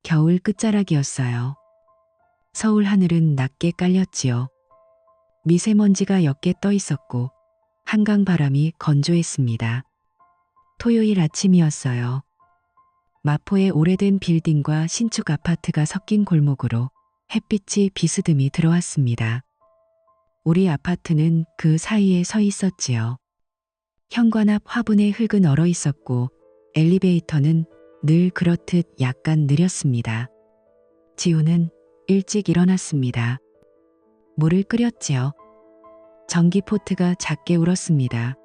겨울 끝자락이었어요. 서울 하늘은 낮게 깔렸지요. 미세먼지가 옅게 떠 있었고 한강 바람이 건조했습니다. 토요일 아침이었어요. 마포의 오래된 빌딩과 신축 아파트가 섞인 골목으로 햇빛이 비스듬히 들어왔습니다. 우리 아파트는 그 사이에 서 있었지요. 현관 앞 화분에 흙은 얼어 있었고 엘리베이터는 늘 그렇듯 약간 느렸습니다. 지우는 일찍 일어났습니다. 물을 끓였지요. 전기포트가 작게 울었습니다.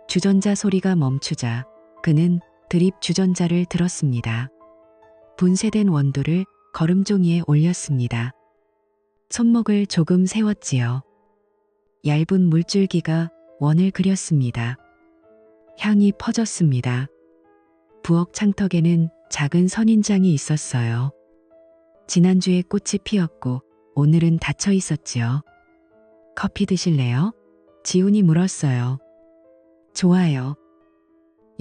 주전자 소리가 멈추자 그는 드립 주전자를 들었습니다. 분쇄된 원두를 거름종이에 올렸습니다. 손목을 조금 세웠지요. 얇은 물줄기가 원을 그렸습니다. 향이 퍼졌습니다. 부엌 창턱에는 작은 선인장이 있었어요. 지난주에 꽃이 피었고 오늘은 닫혀 있었지요. 커피 드실래요? 지훈이 물었어요. 좋아요.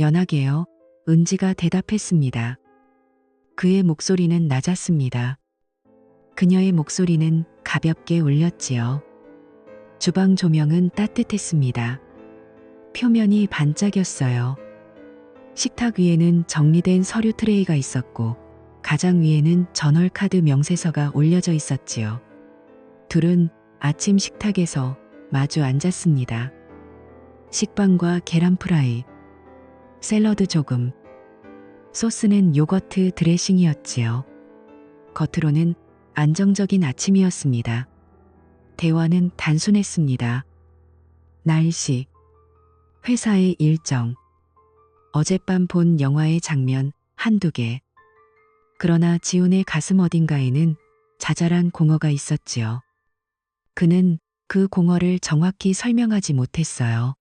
연하게요. 은지가 대답했습니다. 그의 목소리는 낮았습니다. 그녀의 목소리는 가볍게 울렸지요. 주방 조명은 따뜻했습니다. 표면이 반짝였어요. 식탁 위에는 정리된 서류 트레이가 있었고 가장 위에는 전월카드 명세서가 올려져 있었지요. 둘은 아침 식탁에서 마주 앉았습니다. 식빵과 계란 프라이, 샐러드 조금, 소스는 요거트 드레싱이었지요. 겉으로는 안정적인 아침이었습니다. 대화는 단순했습니다. 날씨, 회사의 일정, 어젯밤 본 영화의 장면 한두 개. 그러나 지훈의 가슴 어딘가에는 자잘한 공허가 있었지요. 그는 그 공허를 정확히 설명하지 못했어요.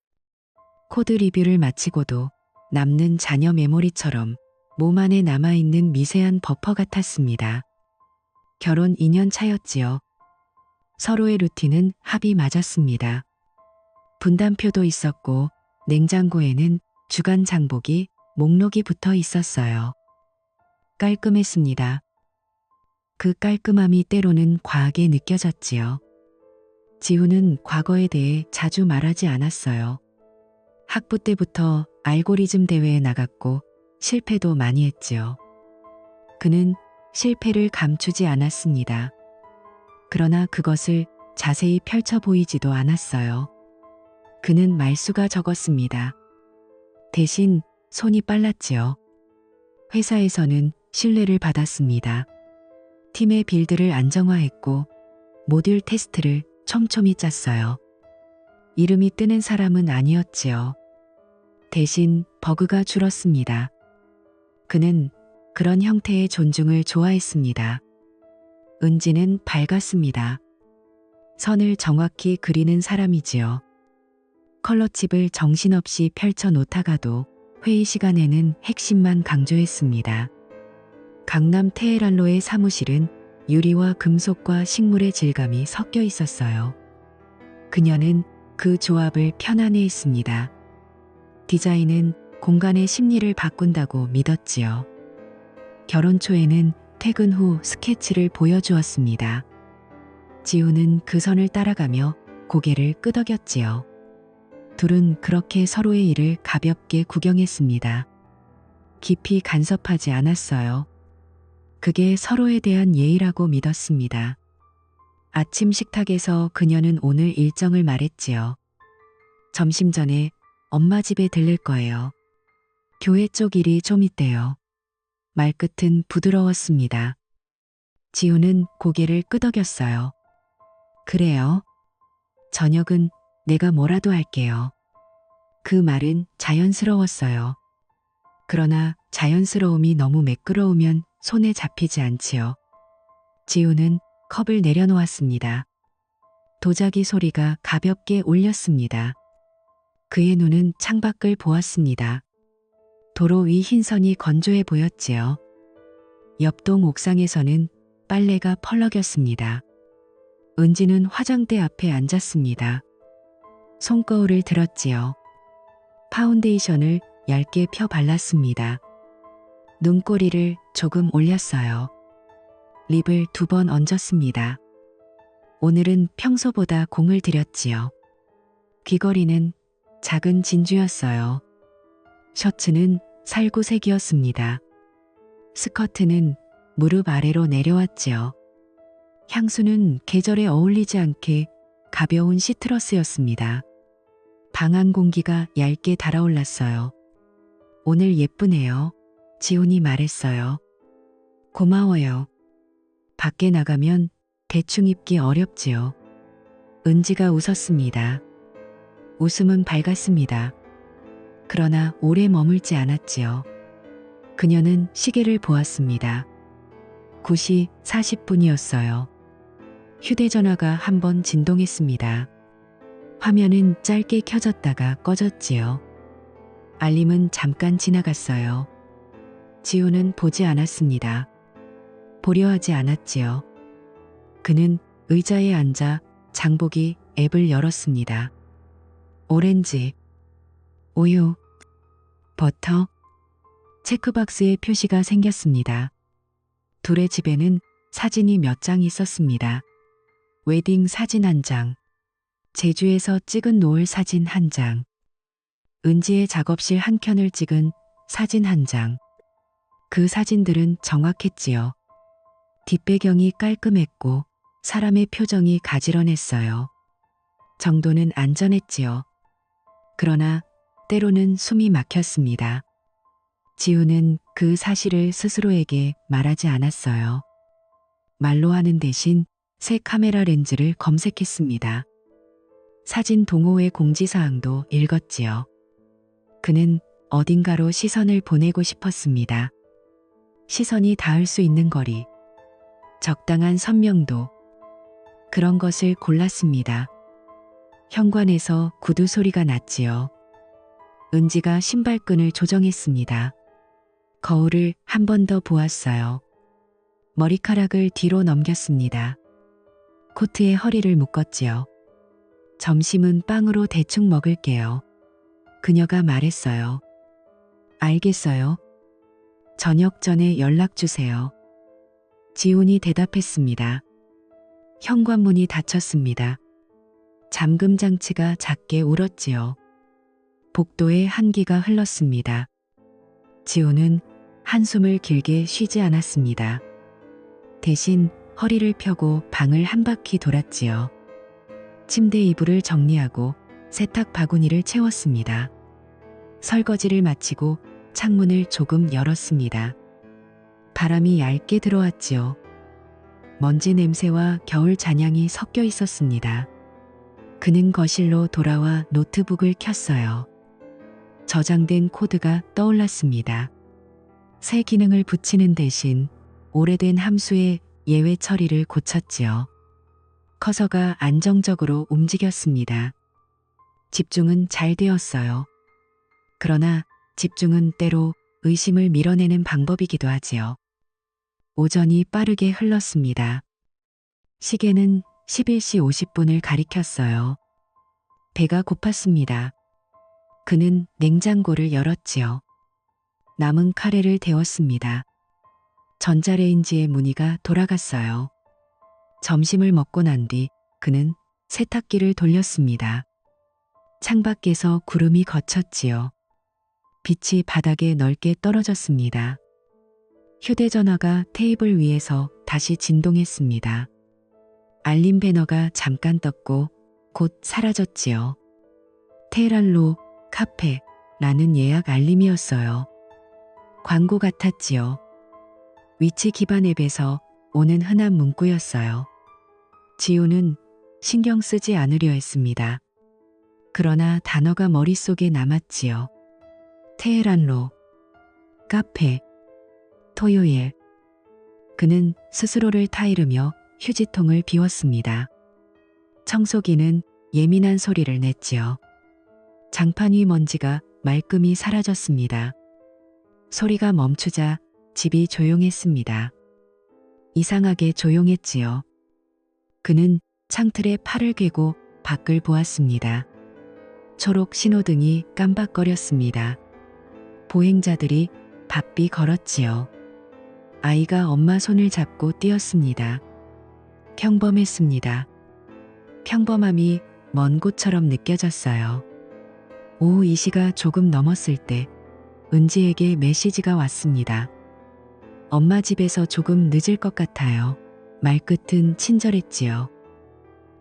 코드 리뷰를 마치고도 남는 자녀 메모리처럼 몸 안에 남아있는 미세한 버퍼 같았습니다. 결혼 2년 차였지요. 서로의 루틴은 합이 맞았습니다. 분담표도 있었고 냉장고에는 주간 장보기, 목록이 붙어 있었어요. 깔끔했습니다. 그 깔끔함이 때로는 과하게 느껴졌지요. 지훈은 과거에 대해 자주 말하지 않았어요. 학부 때부터 알고리즘 대회에 나갔고 실패도 많이 했지요. 그는 실패를 감추지 않았습니다. 그러나 그것을 자세히 펼쳐 보이지도 않았어요. 그는 말수가 적었습니다. 대신 손이 빨랐지요. 회사에서는 신뢰를 받았습니다. 팀의 빌드를 안정화했고 모듈 테스트를 촘촘히 짰어요. 이름이 뜨는 사람은 아니었지요. 대신 버그가 줄었습니다. 그는 그런 형태의 존중을 좋아했습니다. 은지는 밝았습니다. 선을 정확히 그리는 사람이지요. 컬러칩을 정신없이 펼쳐 놓다가도 회의 시간에는 핵심만 강조했습니다. 강남 테헤란로의 사무실은 유리와 금속과 식물의 질감이 섞여 있었어요. 그녀는 그 조합을 편안해했습니다. 디자인은 공간의 심리를 바꾼다고 믿었지요. 결혼 초에는 퇴근 후 스케치를 보여주었습니다. 지훈은 그 선을 따라가며 고개를 끄덕였지요. 둘은 그렇게 서로의 일을 가볍게 구경했습니다. 깊이 간섭하지 않았어요. 그게 서로에 대한 예의라고 믿었습니다. 아침 식탁에서 그녀는 오늘 일정을 말했지요. 점심 전에 엄마 집에 들를 거예요. 교회 쪽 일이 좀 있대요. 말끝은 부드러웠습니다. 지훈은 고개를 끄덕였어요. 그래요. 저녁은 내가 뭐라도 할게요. 그 말은 자연스러웠어요. 그러나 자연스러움이 너무 매끄러우면 손에 잡히지 않지요. 지훈은 컵을 내려놓았습니다. 도자기 소리가 가볍게 울렸습니다. 그의 눈은 창밖을 보았습니다. 도로 위 흰선이 건조해 보였지요. 옆동 옥상에서는 빨래가 펄럭였습니다. 은지는 화장대 앞에 앉았습니다. 손거울을 들었지요. 파운데이션을 얇게 펴 발랐습니다. 눈꼬리를 조금 올렸어요. 립을 2번 얹었습니다. 오늘은 평소보다 공을 들였지요. 귀걸이는 작은 진주였어요. 셔츠는 살구색이었습니다. 스커트는 무릎 아래로 내려왔지요. 향수는 계절에 어울리지 않게 가벼운 시트러스였습니다. 방 안 공기가 얇게 달아올랐어요. 오늘 예쁘네요. 지훈이 말했어요. 고마워요. 밖에 나가면 대충 입기 어렵지요. 은지가 웃었습니다. 웃음은 밝았습니다. 그러나 오래 머물지 않았지요. 그녀는 시계를 보았습니다. 9시 40분이었어요. 휴대전화가 한번 진동했습니다. 화면은 짧게 켜졌다가 꺼졌지요. 알림은 잠깐 지나갔어요. 지우는 보지 않았습니다. 보려 하지 않았지요. 그는 의자에 앉아 장보기 앱을 열었습니다. 오렌지, 우유, 버터, 체크박스에 표시가 생겼습니다. 둘의 집에는 사진이 몇 장 있었습니다. 웨딩 사진 1장, 제주에서 찍은 노을 사진 1장, 은지의 작업실 한켠을 찍은 사진 1장. 그 사진들은 정확했지요. 뒷배경이 깔끔했고 사람의 표정이 가지런했어요. 정도는 안전했지요. 그러나 때로는 숨이 막혔습니다. 지우는 그 사실을 스스로에게 말하지 않았어요. 말로 하는 대신 새 카메라 렌즈를 검색했습니다. 사진 동호회 공지사항도 읽었지요. 그는 어딘가로 시선을 보내고 싶었습니다. 시선이 닿을 수 있는 거리, 적당한 선명도, 그런 것을 골랐습니다. 현관에서 구두 소리가 났지요. 은지가 신발끈을 조정했습니다. 거울을 한 번 더 보았어요. 머리카락을 뒤로 넘겼습니다. 코트에 허리를 묶었지요. 점심은 빵으로 대충 먹을게요. 그녀가 말했어요. 알겠어요. 저녁 전에 연락 주세요. 지훈이 대답했습니다. 현관문이 닫혔습니다. 잠금 장치가 작게 울었지요. 복도에 한기가 흘렀습니다. 지훈은 한숨을 길게 쉬지 않았습니다. 대신 허리를 펴고 방을 한 바퀴 돌았지요. 침대 이불을 정리하고 세탁 바구니를 채웠습니다. 설거지를 마치고 창문을 조금 열었습니다. 바람이 얇게 들어왔지요. 먼지 냄새와 겨울 잔향이 섞여 있었습니다. 그는 거실로 돌아와 노트북을 켰어요. 저장된 코드가 떠올랐습니다. 새 기능을 붙이는 대신 오래된 함수의 예외 처리를 고쳤지요. 커서가 안정적으로 움직였습니다. 집중은 잘 되었어요. 그러나 집중은 때로 의심을 밀어내는 방법이기도 하지요. 오전이 빠르게 흘렀습니다. 시계는 11시 50분을 가리켰어요. 배가 고팠습니다. 그는 냉장고를 열었지요. 남은 카레를 데웠습니다. 전자레인지의 무늬가 돌아갔어요. 점심을 먹고 난 뒤 그는 세탁기를 돌렸습니다. 창밖에서 구름이 걷혔지요. 빛이 바닥에 넓게 떨어졌습니다. 휴대전화가 테이블 위에서 다시 진동했습니다. 알림 배너가 잠깐 떴고 곧 사라졌지요. 테헤란로 카페라는 예약 알림이었어요. 광고 같았지요. 위치 기반 앱에서 오는 흔한 문구였어요. 지우는 신경 쓰지 않으려 했습니다. 그러나 단어가 머릿속에 남았지요. 테헤란로, 카페, 토요일. 그는 스스로를 타이르며 휴지통을 비웠습니다. 청소기는 예민한 소리를 냈지요. 장판 위 먼지가 말끔히 사라졌습니다. 소리가 멈추자 집이 조용했습니다. 이상하게 조용했지요. 그는 창틀에 팔을 괴고 밖을 보았습니다. 초록 신호등이 깜박거렸습니다. 보행자들이 바삐 걸었지요. 아이가 엄마 손을 잡고 뛰었습니다. 평범했습니다. 평범함이 먼 곳처럼 느껴졌어요. 오후 2시가 조금 넘었을 때 은지에게 메시지가 왔습니다. 엄마 집에서 조금 늦을 것 같아요. 말끝은 친절했지요.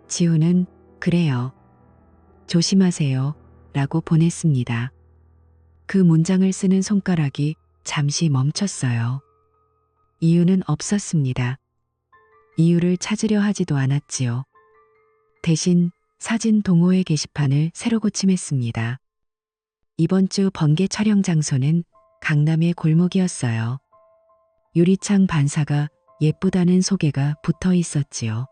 지우는 그래요. 조심하세요. 라고 보냈습니다. 그 문장을 쓰는 손가락이 잠시 멈췄어요. 이유는 없었습니다. 이유를 찾으려 하지도 않았지요. 대신 사진 동호회 게시판을 새로 고침했습니다. 이번 주 번개 촬영 장소는 강남의 골목이었어요. 유리창 반사가 예쁘다는 소개가 붙어 있었지요.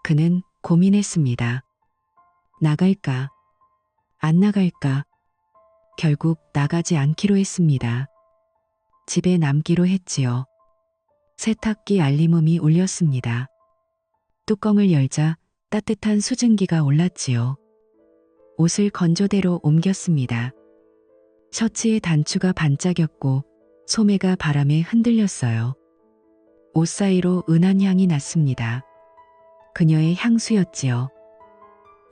그는 고민했습니다. 나갈까? 안 나갈까? 결국 나가지 않기로 했습니다. 집에 남기로 했지요. 세탁기 알림음이 울렸습니다. 뚜껑을 열자 따뜻한 수증기가 올랐지요. 옷을 건조대로 옮겼습니다. 셔츠의 단추가 반짝였고 소매가 바람에 흔들렸어요. 옷 사이로 은한 향이 났습니다. 그녀의 향수였지요.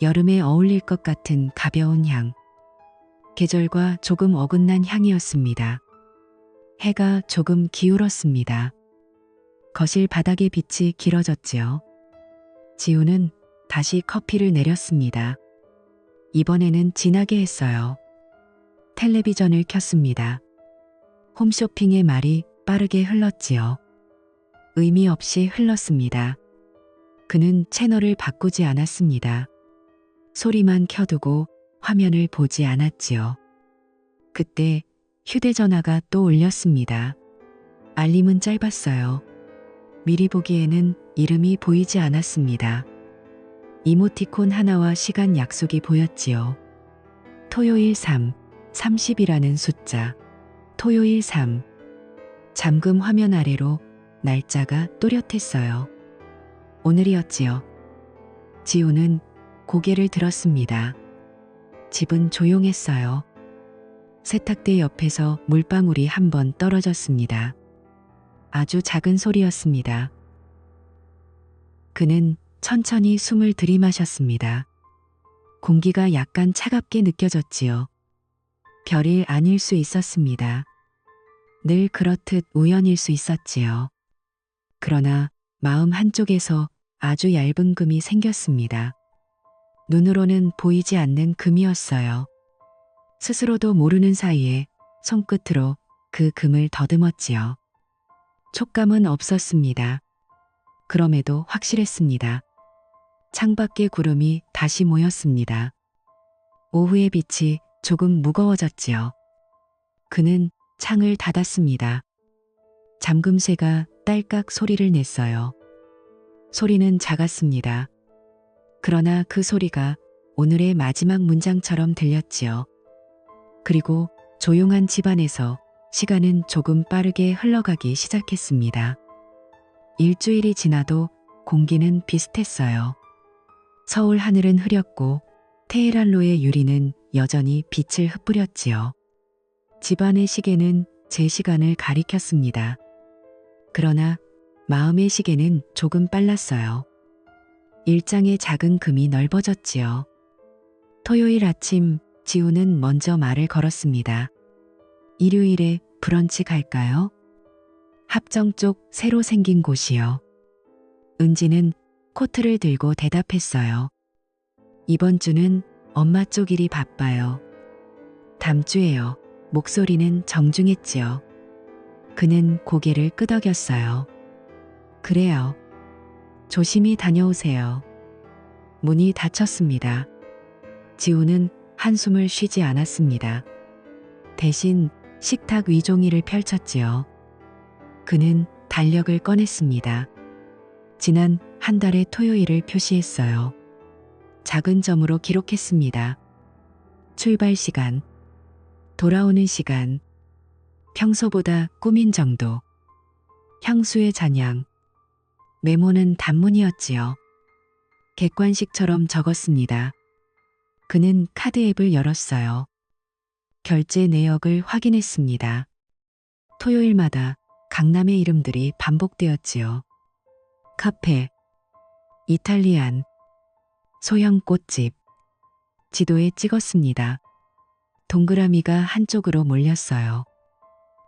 여름에 어울릴 것 같은 가벼운 향. 계절과 조금 어긋난 향이었습니다. 해가 조금 기울었습니다. 거실 바닥의 빛이 길어졌지요. 지우는 다시 커피를 내렸습니다. 이번에는 진하게 했어요. 텔레비전을 켰습니다. 홈쇼핑의 말이 빠르게 흘렀지요. 의미 없이 흘렀습니다. 그는 채널을 바꾸지 않았습니다. 소리만 켜두고 화면을 보지 않았지요. 그때 휴대전화가 또 울렸습니다. 알림은 짧았어요. 미리 보기에는 이름이 보이지 않았습니다. 이모티콘 하나와 시간 약속이 보였지요. 토요일 3, 30이라는 숫자. 토요일 3. 잠금 화면 아래로 날짜가 또렷했어요. 오늘이었지요. 지우는 고개를 들었습니다. 집은 조용했어요. 세탁대 옆에서 물방울이 한 번 떨어졌습니다. 아주 작은 소리였습니다. 그는 천천히 숨을 들이마셨습니다. 공기가 약간 차갑게 느껴졌지요. 별일 아닐 수 있었습니다. 늘 그렇듯 우연일 수 있었지요. 그러나 마음 한쪽에서 아주 얇은 금이 생겼습니다. 눈으로는 보이지 않는 금이었어요. 스스로도 모르는 사이에 손끝으로 그 금을 더듬었지요. 촉감은 없었습니다. 그럼에도 확실했습니다. 창밖의 구름이 다시 모였습니다. 오후의 빛이 조금 무거워졌지요. 그는 창을 닫았습니다. 잠금쇠가 딸깍 소리를 냈어요. 소리는 작았습니다. 그러나 그 소리가 오늘의 마지막 문장처럼 들렸지요. 그리고 조용한 집안에서 시간은 조금 빠르게 흘러가기 시작했습니다. 일주일이 지나도 공기는 비슷했어요. 서울 하늘은 흐렸고 테헤란로의 유리는 여전히 빛을 흩뿌렸지요. 집안의 시계는 제 시간을 가리켰습니다. 그러나 마음의 시계는 조금 빨랐어요. 일장의 작은 금이 넓어졌지요. 토요일 아침 지우는 먼저 말을 걸었습니다. 일요일에 브런치 갈까요? 합정 쪽 새로 생긴 곳이요. 은지는 코트를 들고 대답했어요. 이번 주는 엄마 쪽 일이 바빠요. 다음 주에요. 목소리는 정중했지요. 그는 고개를 끄덕였어요. 그래요. 조심히 다녀오세요. 문이 닫혔습니다. 지우는 한숨을 쉬지 않았습니다. 대신 식탁 위종이를 펼쳤지요. 그는 달력을 꺼냈습니다. 지난 한 달의 토요일을 표시했어요. 작은 점으로 기록했습니다. 출발 시간, 돌아오는 시간, 평소보다 꾸민 정도, 향수의 잔향, 메모는 단문이었지요. 객관식처럼 적었습니다. 그는 카드 앱을 열었어요. 결제 내역을 확인했습니다. 토요일마다 강남의 이름들이 반복되었지요. 카페, 이탈리안, 소형 꽃집, 지도에 찍었습니다. 동그라미가 한쪽으로 몰렸어요.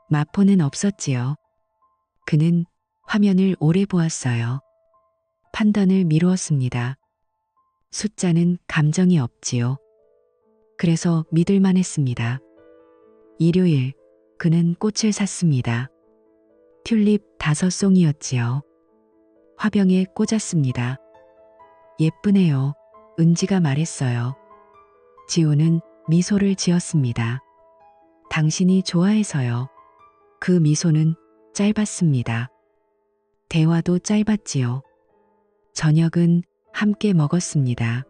마포는 없었지요. 그는 화면을 오래 보았어요. 판단을 미루었습니다. 숫자는 감정이 없지요. 그래서 믿을만 했습니다. 일요일, 그는 꽃을 샀습니다. 튤립 5송이였지요. 화병에 꽂았습니다. 예쁘네요. 은지가 말했어요. 지호는 미소를 지었습니다. 당신이 좋아해서요. 그 미소는 짧았습니다. 대화도 짧았지요. 저녁은 함께 먹었습니다.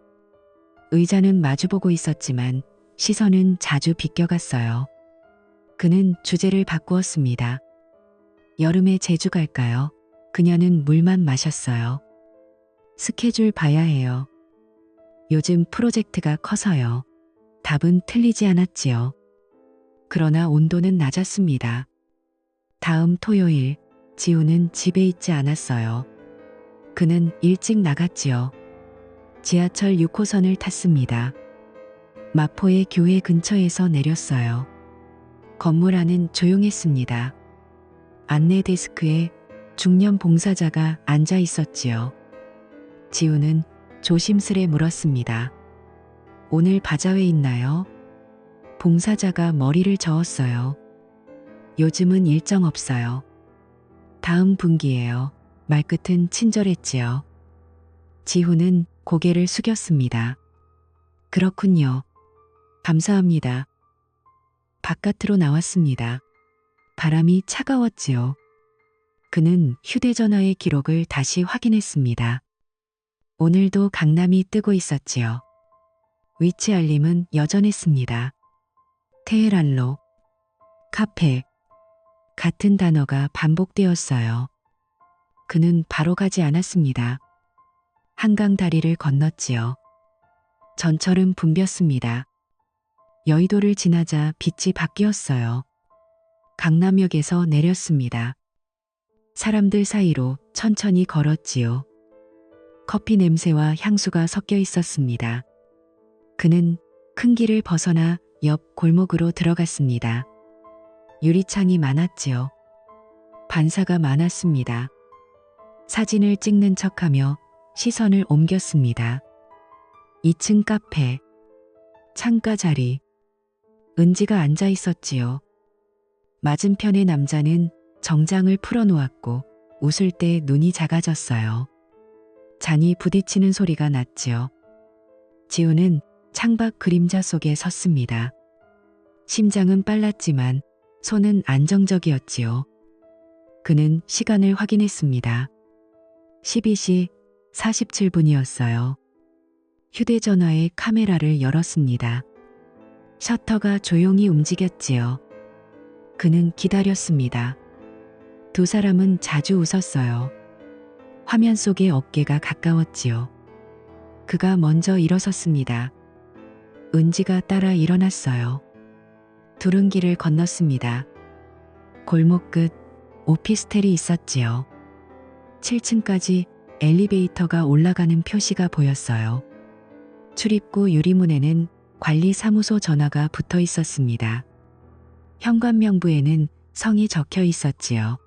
의자는 마주보고 있었지만 시선은 자주 비껴갔어요. 그는 주제를 바꾸었습니다. 여름에 제주 갈까요? 그녀는 물만 마셨어요. 스케줄 봐야 해요. 요즘 프로젝트가 커서요. 답은 틀리지 않았지요. 그러나 온도는 낮았습니다. 다음 토요일, 지우는 집에 있지 않았어요. 그는 일찍 나갔지요. 지하철 6호선을 탔습니다. 마포의 교회 근처에서 내렸어요. 건물 안은 조용했습니다. 안내 데스크에 중년 봉사자가 앉아 있었지요. 지우는 조심스레 물었습니다. 오늘 바자회 있나요? 봉사자가 머리를 저었어요. 요즘은 일정 없어요. 다음 분기예요. 말끝은 친절했지요. 지후는 고개를 숙였습니다. 그렇군요. 감사합니다. 바깥으로 나왔습니다. 바람이 차가웠지요. 그는 휴대전화의 기록을 다시 확인했습니다. 오늘도 강남이 뜨고 있었지요. 위치 알림은 여전했습니다. 테헤란로, 카페, 같은 단어가 반복되었어요. 그는 바로 가지 않았습니다. 한강 다리를 건넜지요. 전철은 붐볐습니다. 여의도를 지나자 빛이 바뀌었어요. 강남역에서 내렸습니다. 사람들 사이로 천천히 걸었지요. 커피 냄새와 향수가 섞여 있었습니다. 그는 큰 길을 벗어나 옆 골목으로 들어갔습니다. 유리창이 많았지요. 반사가 많았습니다. 사진을 찍는 척하며 시선을 옮겼습니다. 2층 카페, 창가 자리, 은지가 앉아 있었지요. 맞은편의 남자는 정장을 풀어놓았고 웃을 때 눈이 작아졌어요. 잔이 부딪히는 소리가 났지요. 지우는 창밖 그림자 속에 섰습니다. 심장은 빨랐지만 손은 안정적이었지요. 그는 시간을 확인했습니다. 12시 47분이었어요. 휴대전화의 카메라를 열었습니다. 셔터가 조용히 움직였지요. 그는 기다렸습니다. 두 사람은 자주 웃었어요. 화면 속의 어깨가 가까웠지요. 그가 먼저 일어섰습니다. 은지가 따라 일어났어요. 둘은 길을 건넜습니다. 골목 끝 오피스텔이 있었지요. 7층까지 엘리베이터가 올라가는 표시가 보였어요. 출입구 유리문에는 관리사무소 전화가 붙어 있었습니다. 현관명부에는 성이 적혀 있었지요.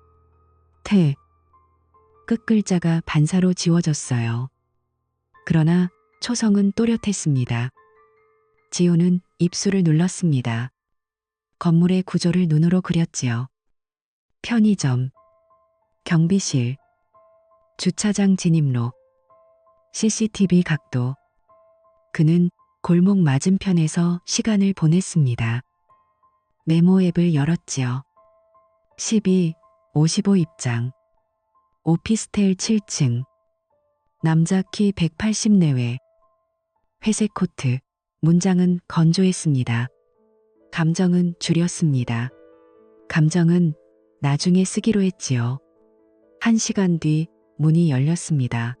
끝글자가 반사로 지워졌어요. 그러나 초성은 또렷했습니다. 지호는 입술을 눌렀습니다. 건물의 구조를 눈으로 그렸지요. 편의점, 경비실, 주차장 진입로, CCTV 각도. 그는 골목 맞은편에서 시간을 보냈습니다. 메모 앱을 열었지요. 12:55 입장. 오피스텔 7층. 남자 키 180 내외. 회색 코트. 문장은 건조했습니다. 감정은 줄였습니다. 감정은 나중에 쓰기로 했지요. 1시간 뒤 문이 열렸습니다.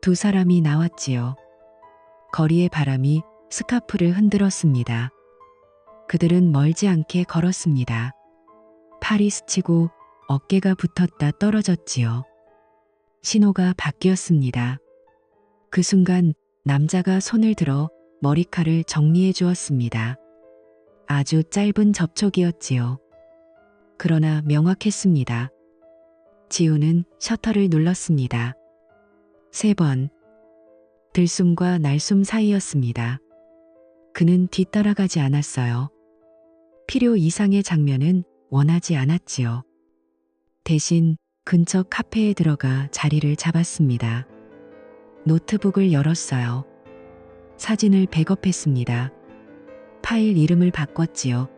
두 사람이 나왔지요. 거리의 바람이 스카프를 흔들었습니다. 그들은 멀지 않게 걸었습니다. 팔이 스치고 어깨가 붙었다 떨어졌지요. 신호가 바뀌었습니다. 그 순간 남자가 손을 들어 머리칼을 정리해 주었습니다. 아주 짧은 접촉이었지요. 그러나 명확했습니다. 지우는 셔터를 눌렀습니다. 3번. 들숨과 날숨 사이였습니다. 그는 뒤따라가지 않았어요. 필요 이상의 장면은 원하지 않았지요. 대신 근처 카페에 들어가 자리를 잡았습니다. 노트북을 열었어요. 사진을 백업했습니다. 파일 이름을 바꿨지요.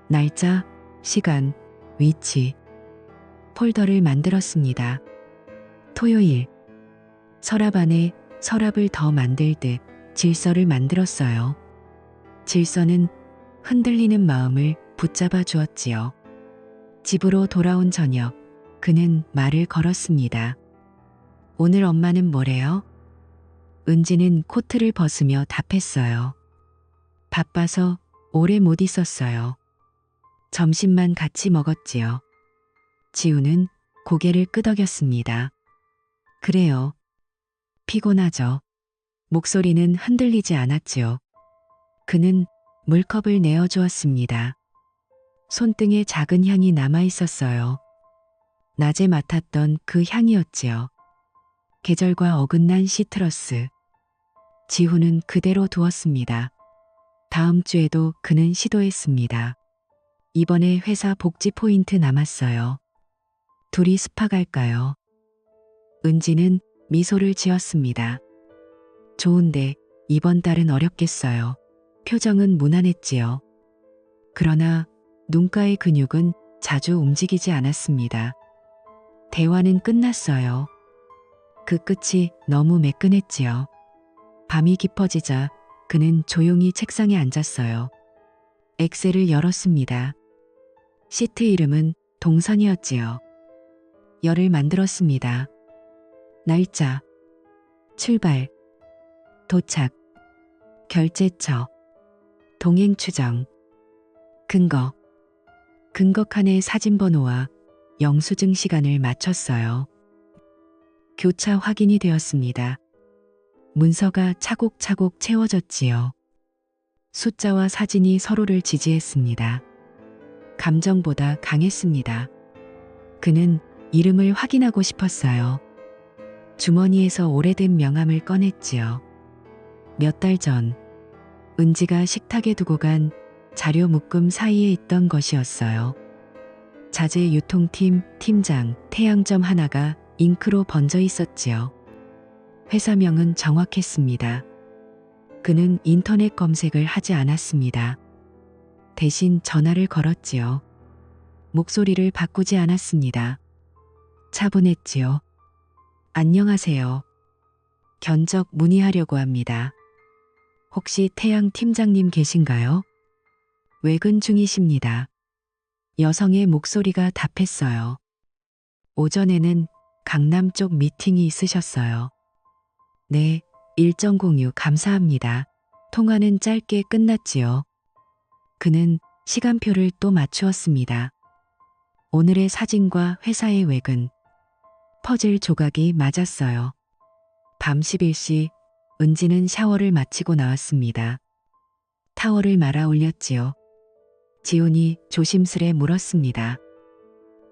날짜, 시간, 위치. 폴더를 만들었습니다. 토요일. 서랍 안에 서랍을 더 만들 듯 질서를 만들었어요. 질서는 흔들리는 마음을 붙잡아 주었지요. 집으로 돌아온 저녁, 그는 말을 걸었습니다. 오늘 엄마는 뭐래요? 은지는 코트를 벗으며 답했어요. 바빠서 오래 못 있었어요. 점심만 같이 먹었지요. 지우는 고개를 끄덕였습니다. 그래요. 피곤하죠. 목소리는 흔들리지 않았지요. 그는 물컵을 내어주었습니다. 손등에 작은 향이 남아 있었어요. 낮에 맡았던 그 향이었지요. 계절과 어긋난 시트러스. 지우는 그대로 두었습니다. 다음 주에도 그는 시도했습니다. 이번에 회사 복지 포인트 남았어요. 둘이 스파 갈까요? 은지는 미소를 지었습니다. 좋은데 이번 달은 어렵겠어요. 표정은 무난했지요. 그러나 눈가의 근육은 자주 움직이지 않았습니다. 대화는 끝났어요. 그 끝이 너무 매끈했지요. 밤이 깊어지자 그는 조용히 책상에 앉았어요. 엑셀을 열었습니다. 시트 이름은 동선이었지요. 열을 만들었습니다. 날짜, 출발, 도착, 결제처, 동행 추정, 근거. 근거 칸에 사진 번호와 영수증 시간을 맞췄어요. 교차 확인이 되었습니다. 문서가 차곡차곡 채워졌지요. 숫자와 사진이 서로를 지지했습니다. 감정보다 강했습니다. 그는 이름을 확인하고 싶었어요. 주머니에서 오래된 명함을 꺼냈지요. 몇 달 전, 은지가 식탁에 두고 간 자료 묶음 사이에 있던 것이었어요. 자재 유통팀 팀장 태양점 하나가 잉크로 번져 있었지요. 회사명은 정확했습니다. 그는 인터넷 검색을 하지 않았습니다. 대신 전화를 걸었지요. 목소리를 바꾸지 않았습니다. 차분했지요. 안녕하세요. 견적 문의하려고 합니다. 혹시 태양 팀장님 계신가요? 외근 중이십니다. 여성의 목소리가 답했어요. 오전에는 강남 쪽 미팅이 있으셨어요. 네, 일정 공유 감사합니다. 통화는 짧게 끝났지요. 그는 시간표를 또 맞추었습니다. 오늘의 사진과 회사의 외근. 퍼즐 조각이 맞았어요. 밤 11시 은지는 샤워를 마치고 나왔습니다. 타월을 말아 올렸지요. 지훈이 조심스레 물었습니다.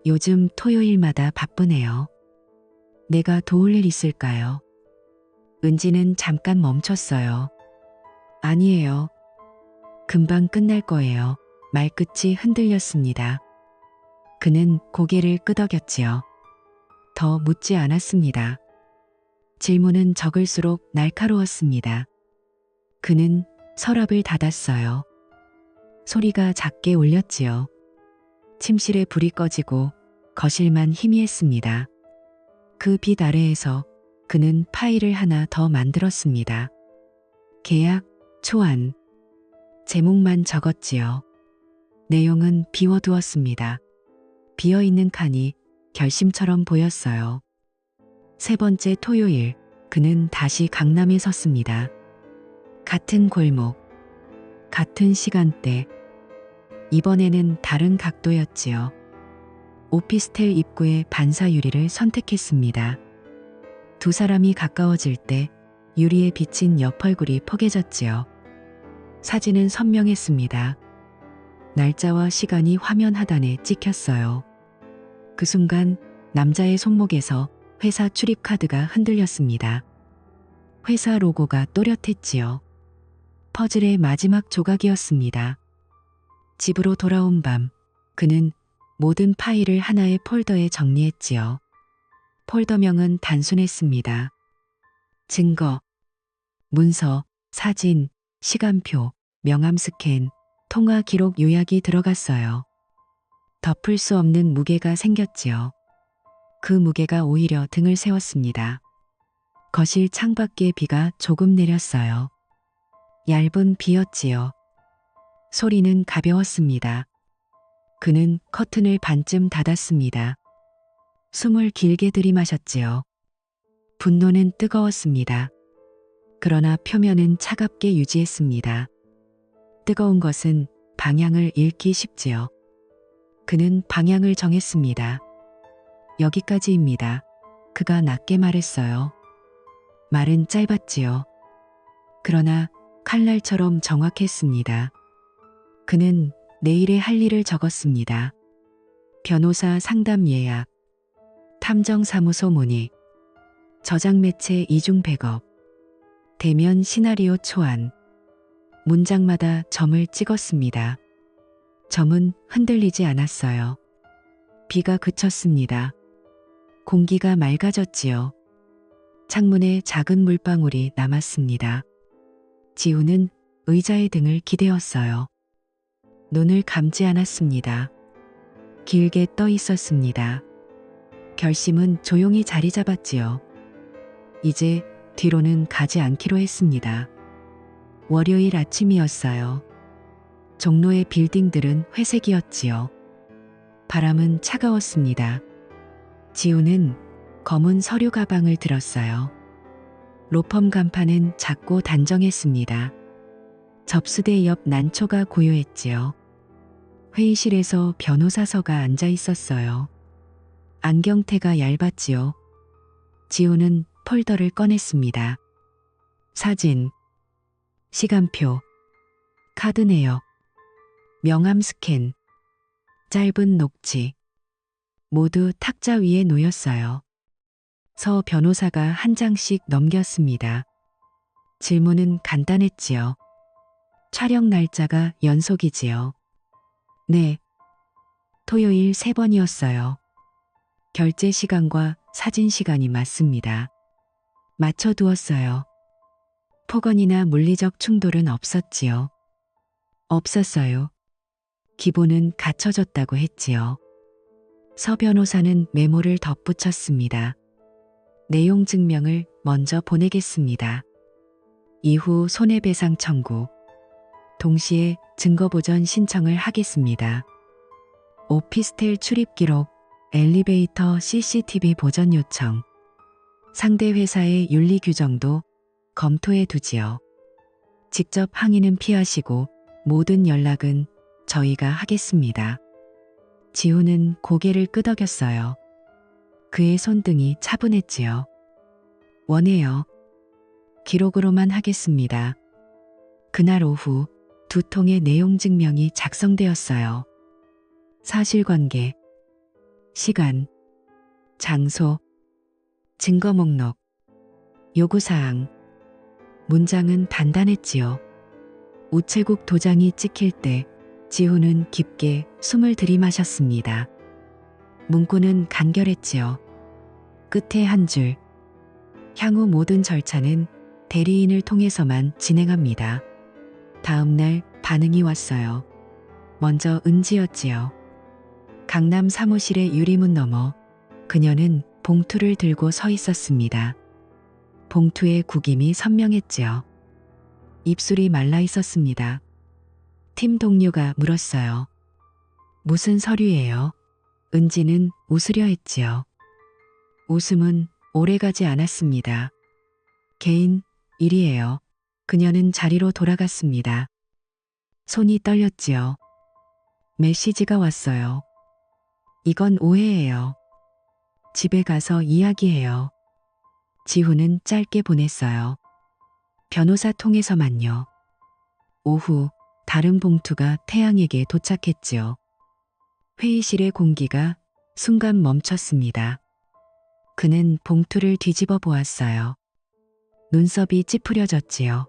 요즘 토요일마다 바쁘네요. 내가 도울 일 있을까요? 은지는 잠깐 멈췄어요. 아니에요. 금방 끝날 거예요. 말끝이 흔들렸습니다. 그는 고개를 끄덕였지요. 더 묻지 않았습니다. 질문은 적을수록 날카로웠습니다. 그는 서랍을 닫았어요. 소리가 작게 울렸지요. 침실에 불이 꺼지고 거실만 희미했습니다. 그 빛 아래에서 그는 파일을 하나 더 만들었습니다. 계약, 초안. 제목만 적었지요. 내용은 비워두었습니다. 비어있는 칸이 결심처럼 보였어요. 3번째 토요일, 그는 다시 강남에 섰습니다. 같은 골목, 같은 시간대. 이번에는 다른 각도였지요. 오피스텔 입구의 반사 유리를 선택했습니다. 두 사람이 가까워질 때 유리에 비친 옆 얼굴이 포개졌지요. 사진은 선명했습니다. 날짜와 시간이 화면 하단에 찍혔어요. 그 순간 남자의 손목에서 회사 출입 카드가 흔들렸습니다. 회사 로고가 또렷했지요. 퍼즐의 마지막 조각이었습니다. 집으로 돌아온 밤, 그는 모든 파일을 하나의 폴더에 정리했지요. 폴더명은 단순했습니다. 증거, 문서, 사진, 시간표, 명함 스캔, 통화 기록 요약이 들어갔어요. 덮을 수 없는 무게가 생겼지요. 그 무게가 오히려 등을 세웠습니다. 거실 창밖에 비가 조금 내렸어요. 얇은 비였지요. 소리는 가벼웠습니다. 그는 커튼을 반쯤 닫았습니다. 숨을 길게 들이마셨지요. 분노는 뜨거웠습니다. 그러나 표면은 차갑게 유지했습니다. 뜨거운 것은 방향을 잃기 쉽지요. 그는 방향을 정했습니다. 여기까지입니다. 그가 낮게 말했어요. 말은 짧았지요. 그러나 칼날처럼 정확했습니다. 그는 내일의 할 일을 적었습니다. 변호사 상담 예약, 탐정사무소 문의, 저장 매체 이중 백업, 대면 시나리오 초안. 문장마다 점을 찍었습니다. 점은 흔들리지 않았어요. 비가 그쳤습니다. 공기가 맑아졌지요. 창문에 작은 물방울이 남았습니다. 지우는 의자의 등을 기대었어요. 눈을 감지 않았습니다. 길게 떠 있었습니다. 결심은 조용히 자리 잡았지요. 이제 뒤로는 가지 않기로 했습니다. 월요일 아침이었어요. 종로의 빌딩들은 회색이었지요. 바람은 차가웠습니다. 지우는 검은 서류 가방을 들었어요. 로펌 간판은 작고 단정했습니다. 접수대 옆 난초가 고요했지요. 회의실에서 변호사서가 앉아 있었어요. 안경테가 얇았지요. 지우는 폴더를 꺼냈습니다. 사진, 시간표, 카드 내역, 명함 스캔, 짧은 녹취, 모두 탁자 위에 놓였어요. 서 변호사가 한 장씩 넘겼습니다. 질문은 간단했지요. 촬영 날짜가 연속이지요. 네. 토요일 3번이었어요. 결제 시간과 사진 시간이 맞습니다. 맞춰두었어요. 폭언이나 물리적 충돌은 없었지요. 없었어요. 기본은 갖춰졌다고 했지요. 서 변호사는 메모를 덧붙였습니다. 내용 증명을 먼저 보내겠습니다. 이후 손해배상 청구. 동시에 증거보전 신청을 하겠습니다. 오피스텔 출입 기록, 엘리베이터 CCTV 보전 요청. 상대 회사의 윤리 규정도 검토해 두지요. 직접 항의는 피하시고 모든 연락은 저희가 하겠습니다. 지우는 고개를 끄덕였어요. 그의 손등이 차분했지요. 원해요. 기록으로만 하겠습니다. 그날 오후 2통의 내용 증명이 작성되었어요. 사실관계, 시간, 장소, 증거 목록, 요구사항. 문장은 단단했지요. 우체국 도장이 찍힐 때 지우는 깊게 숨을 들이마셨습니다. 문구는 간결했지요. 끝에 한 줄. 향후 모든 절차는 대리인을 통해서만 진행합니다. 다음 날 반응이 왔어요. 먼저 은지였지요. 강남 사무실의 유리문 너머 그녀는 봉투를 들고 서 있었습니다. 봉투의 구김이 선명했지요. 입술이 말라 있었습니다. 팀 동료가 물었어요. 무슨 서류예요? 은지는 웃으려 했지요. 웃음은 오래가지 않았습니다. 개인 일이에요. 그녀는 자리로 돌아갔습니다. 손이 떨렸지요. 메시지가 왔어요. 이건 오해예요. 집에 가서 이야기해요. 지훈은 짧게 보냈어요. 변호사 통해서만요. 오후 다른 봉투가 태양에게 도착했지요. 회의실의 공기가 순간 멈췄습니다. 그는 봉투를 뒤집어 보았어요. 눈썹이 찌푸려졌지요.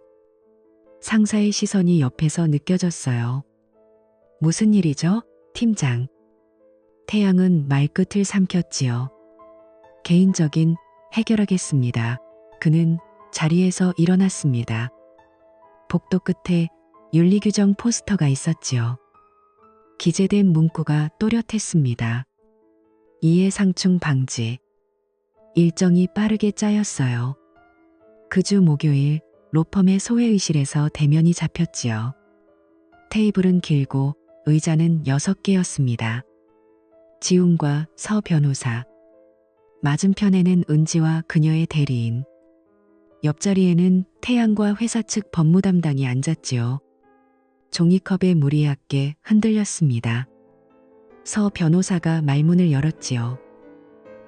상사의 시선이 옆에서 느껴졌어요. 무슨 일이죠, 팀장? 태양은 말끝을 삼켰지요. 개인적인 해결하겠습니다. 그는 자리에서 일어났습니다. 복도 끝에 윤리규정 포스터가 있었지요. 기재된 문구가 또렷했습니다. 이해상충 방지. 일정이 빠르게 짜였어요. 그 주 목요일 로펌의 소회의실에서 대면이 잡혔지요. 테이블은 길고 의자는 6개였습니다. 지훈과 서 변호사. 맞은편에는 은지와 그녀의 대리인. 옆자리에는 태양과 회사 측 법무 담당이 앉았지요. 종이컵에 물이 얕게 흔들렸습니다. 서 변호사가 말문을 열었지요.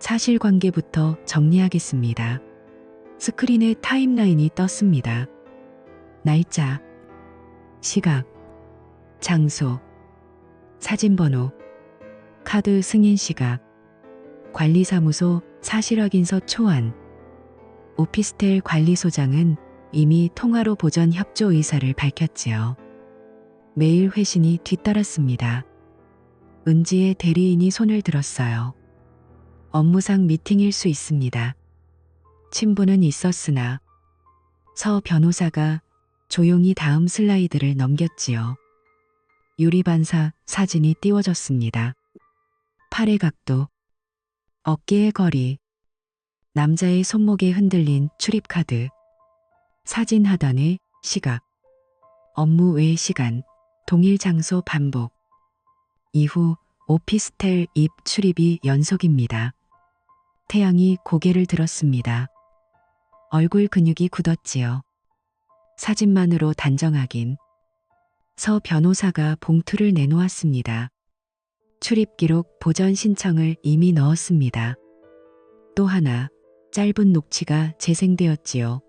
사실관계부터 정리하겠습니다. 스크린에 타임라인이 떴습니다. 날짜, 시각, 장소, 사진번호, 카드 승인 시각, 관리사무소 사실확인서 초안. 오피스텔 관리소장은 이미 통화로 보전 협조 의사를 밝혔지요. 매일 회신이 뒤따랐습니다. 은지의 대리인이 손을 들었어요. 업무상 미팅일 수 있습니다. 친분은 있었으나 서 변호사가 조용히 다음 슬라이드를 넘겼지요. 유리반사 사진이 띄워졌습니다. 팔의 각도, 어깨의 거리, 남자의 손목에 흔들린 출입카드, 사진 하단의 시각, 업무 외 시간, 동일 장소 반복. 이후 오피스텔 입 출입이 연속입니다. 태양이 고개를 들었습니다. 얼굴 근육이 굳었지요. 사진만으로 단정하긴. 서 변호사가 봉투를 내놓았습니다. 출입 기록 보전 신청을 이미 넣었습니다. 또 하나, 짧은 녹취가 재생되었지요.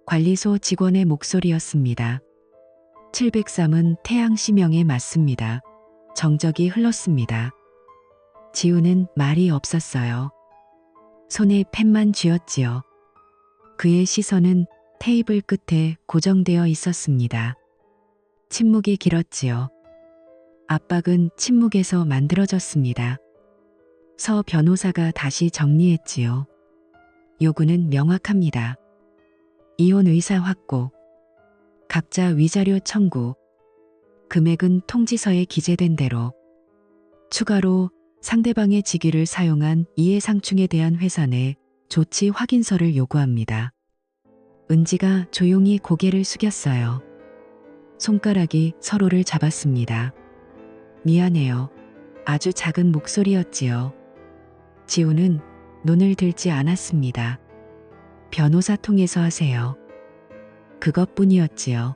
관리소 직원의 목소리였습니다. 703은 태양 씨명에 맞습니다. 정적이 흘렀습니다. 지우는 말이 없었어요. 손에 펜만 쥐었지요. 그의 시선은 테이블 끝에 고정되어 있었습니다. 침묵이 길었지요. 압박은 침묵에서 만들어졌습니다. 서 변호사가 다시 정리했지요. 요구는 명확합니다. 이혼 의사 확보, 각자 위자료 청구, 금액은 통지서에 기재된 대로, 추가로 상대방의 직위를 사용한 이해상충에 대한 회사 내 조치 확인서를 요구합니다. 은지가 조용히 고개를 숙였어요. 손가락이 서로를 잡았습니다. 미안해요. 아주 작은 목소리였지요. 지우는 눈을 들지 않았습니다. 변호사 통해서 하세요. 그것뿐이었지요.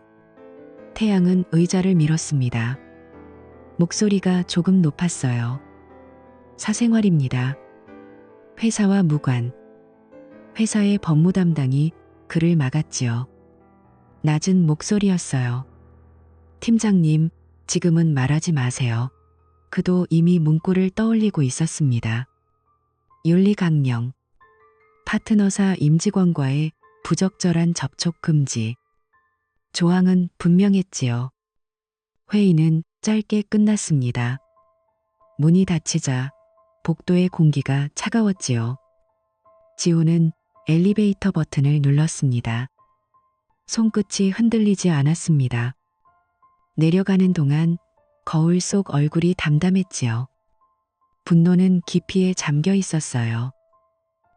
태양은 의자를 밀었습니다. 목소리가 조금 높았어요. 사생활입니다. 회사와 무관. 회사의 법무 담당이 그를 막았지요. 낮은 목소리였어요. 팀장님, 지금은 말하지 마세요. 그도 이미 문구를 떠올리고 있었습니다. 윤리강령. 파트너사 임직원과의 부적절한 접촉 금지. 조항은 분명했지요. 회의는 짧게 끝났습니다. 문이 닫히자 복도의 공기가 차가웠지요. 지우는 엘리베이터 버튼을 눌렀습니다. 손끝이 흔들리지 않았습니다. 내려가는 동안 거울 속 얼굴이 담담했지요. 분노는 깊이에 잠겨 있었어요.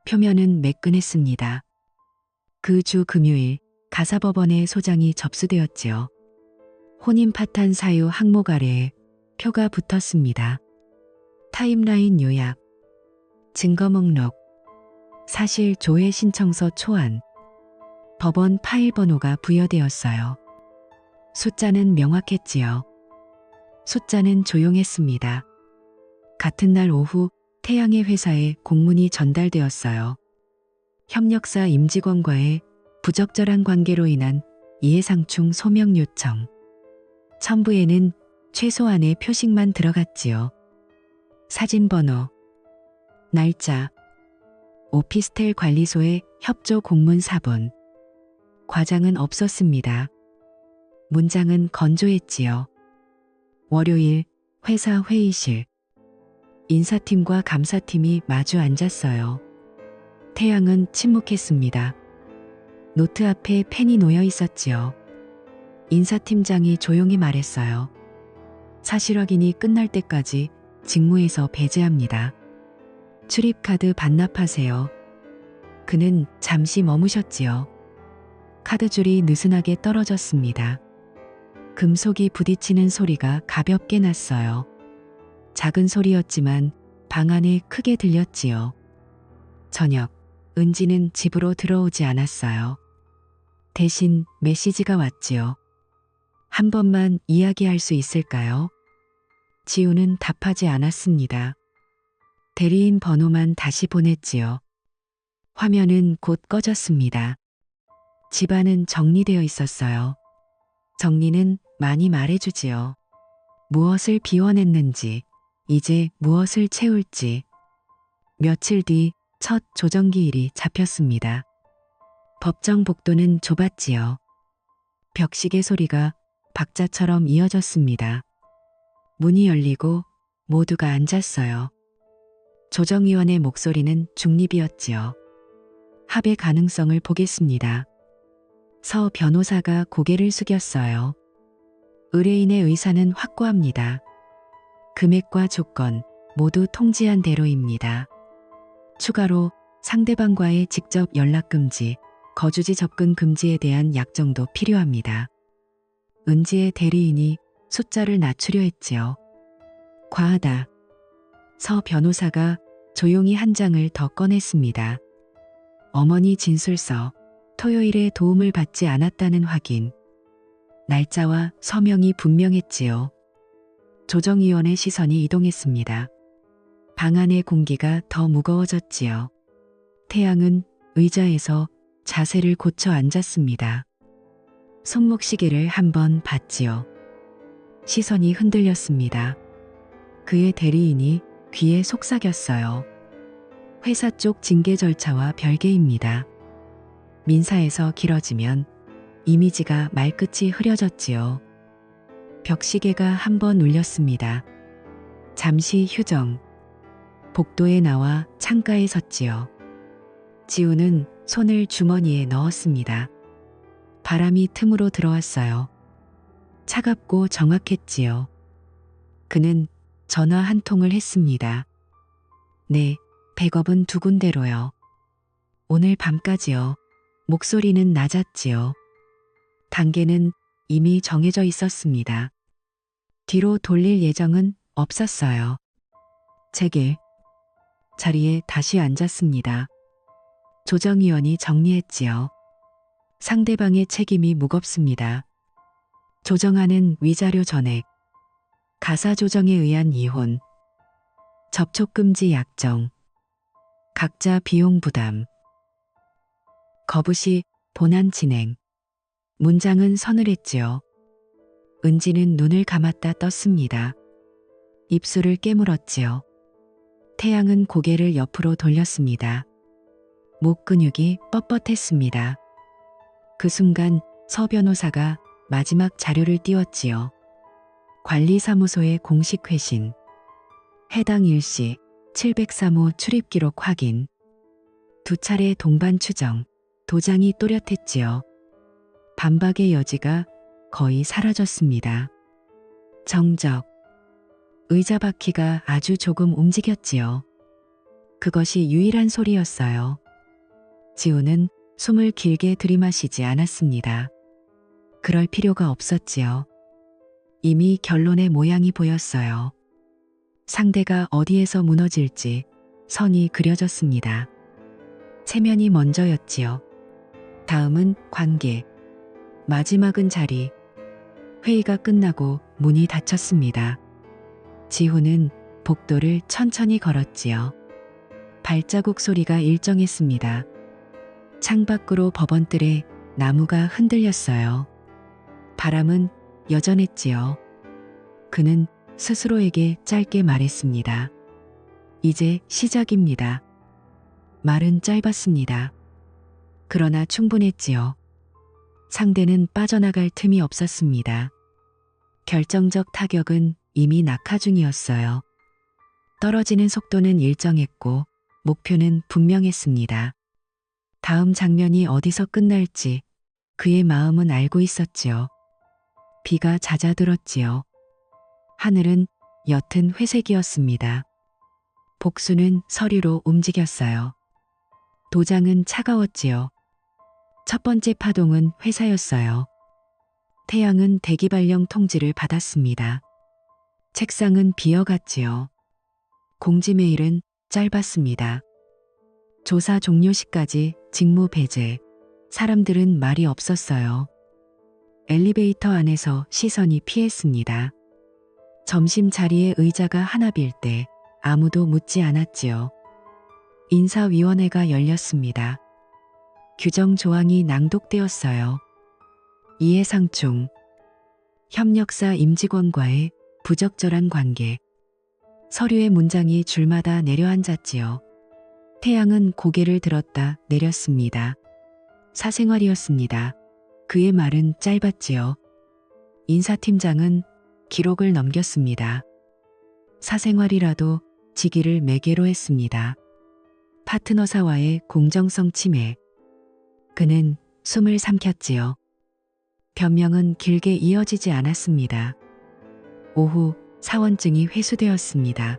표면은 매끈했습니다. 그 주 금요일 가사법원의 소장이 접수되었지요. 혼인 파탄 사유 항목 아래에 표가 붙었습니다. 타임라인 요약, 증거 목록, 사실 조회 신청서 초안, 법원 파일 번호가 부여되었어요. 숫자는 명확했지요. 숫자는 조용했습니다. 같은 날 오후 태양의 회사에 공문이 전달되었어요. 협력사 임직원과의 부적절한 관계로 인한 이해상충 소명 요청. 첨부에는 최소한의 표식만 들어갔지요. 사진 번호, 날짜, 오피스텔 관리소의 협조 공문 사본. 과장은 없었습니다. 문장은 건조했지요. 월요일 회사 회의실. 인사팀과 감사팀이 마주 앉았어요. 태양은 침묵했습니다. 노트 앞에 펜이 놓여 있었지요. 인사팀장이 조용히 말했어요. 사실 확인이 끝날 때까지 직무에서 배제합니다. 출입카드 반납하세요. 그는 잠시 머무셨지요. 카드줄이 느슨하게 떨어졌습니다. 금속이 부딪히는 소리가 가볍게 났어요. 작은 소리였지만 방 안에 크게 들렸지요. 저녁, 은지는 집으로 들어오지 않았어요. 대신 메시지가 왔지요. 한 번만 이야기할 수 있을까요? 지우는 답하지 않았습니다. 대리인 번호만 다시 보냈지요. 화면은 곧 꺼졌습니다. 집안은 정리되어 있었어요. 정리는 많이 말해주지요. 무엇을 비워냈는지, 이제 무엇을 채울지. 며칠 뒤 첫 조정기일이 잡혔습니다. 법정 복도는 좁았지요. 벽시계 소리가 박자처럼 이어졌습니다. 문이 열리고 모두가 앉았어요. 조정위원의 목소리는 중립이었지요. 합의 가능성을 보겠습니다. 서 변호사가 고개를 숙였어요. 의뢰인의 의사는 확고합니다. 금액과 조건 모두 통지한 대로입니다. 추가로 상대방과의 직접 연락 금지, 거주지 접근 금지에 대한 약정도 필요합니다. 은지의 대리인이 숫자를 낮추려 했지요. 과하다. 서 변호사가 조용히 한 장을 더 꺼냈습니다. 어머니 진술서, 토요일에 도움을 받지 않았다는 확인. 날짜와 서명이 분명했지요. 조정위원의 시선이 이동했습니다. 방 안의 공기가 더 무거워졌지요. 태양은 의자에서 자세를 고쳐 앉았습니다. 손목시계를 한번 봤지요. 시선이 흔들렸습니다. 그의 대리인이 귀에 속삭였어요. 회사 쪽 징계 절차와 별개입니다. 민사에서 길어지면 이미지가 말끝이 흐려졌지요. 벽시계가 한번 울렸습니다. 잠시 휴정. 복도에 나와 창가에 섰지요. 지우는 손을 주머니에 넣었습니다. 바람이 틈으로 들어왔어요. 차갑고 정확했지요. 그는 전화 한 통을 했습니다. 네, 백업은 두 군데로요. 오늘 밤까지요. 목소리는 낮았지요. 단계는 이미 정해져 있었습니다. 뒤로 돌릴 예정은 없었어요. 제게 자리에 다시 앉았습니다. 조정위원이 정리했지요. 상대방의 책임이 무겁습니다. 조정하는 위자료 전액, 가사조정에 의한 이혼, 접촉금지 약정, 각자 비용 부담, 거부시 본안 진행. 문장은 서늘했지요. 은지는 눈을 감았다 떴습니다. 입술을 깨물었지요. 태양은 고개를 옆으로 돌렸습니다. 목 근육이 뻣뻣했습니다. 그 순간 서 변호사가 마지막 자료를 띄웠지요. 관리사무소의 공식 회신. 해당 일시 703호 출입기록 확인. 두 차례 동반 추정. 도장이 또렷했지요. 반박의 여지가 거의 사라졌습니다. 정적. 의자 바퀴가 아주 조금 움직였지요. 그것이 유일한 소리였어요. 지우는 숨을 길게 들이마시지 않았습니다. 그럴 필요가 없었지요. 이미 결론의 모양이 보였어요. 상대가 어디에서 무너질지 선이 그려졌습니다. 체면이 먼저였지요. 다음은 관계. 마지막은 자리. 회의가 끝나고 문이 닫혔습니다. 지후는 복도를 천천히 걸었지요. 발자국 소리가 일정했습니다. 창밖으로 법원뜰에 나무가 흔들렸어요. 바람은 여전했지요. 그는 스스로에게 짧게 말했습니다. 이제 시작입니다. 말은 짧았습니다. 그러나 충분했지요. 상대는 빠져나갈 틈이 없었습니다. 결정적 타격은 이미 낙하 중이었어요. 떨어지는 속도는 일정했고 목표는 분명했습니다. 다음 장면이 어디서 끝날지 그의 마음은 알고 있었지요. 비가 잦아들었지요. 하늘은 옅은 회색이었습니다. 복수는 서류로 움직였어요. 도장은 차가웠지요. 첫 번째 파동은 회사였어요. 태양은 대기 발령 통지를 받았습니다. 책상은 비어갔지요. 공지 메일은 짧았습니다. 조사 종료 시까지 직무 배제. 사람들은 말이 없었어요. 엘리베이터 안에서 시선이 피했습니다. 점심 자리에 의자가 하나 빌 때 아무도 묻지 않았지요. 인사위원회가 열렸습니다. 규정 조항이 낭독되었어요. 이해상충. 협력사 임직원과의 부적절한 관계. 서류의 문장이 줄마다 내려앉았지요. 태양은 고개를 들었다 내렸습니다. 사생활이었습니다. 그의 말은 짧았지요. 인사팀장은 기록을 넘겼습니다. 사생활이라도 직위를 매개로 했습니다. 파트너사와의 공정성 침해. 그는 숨을 삼켰지요. 변명은 길게 이어지지 않았습니다. 오후 사원증이 회수되었습니다.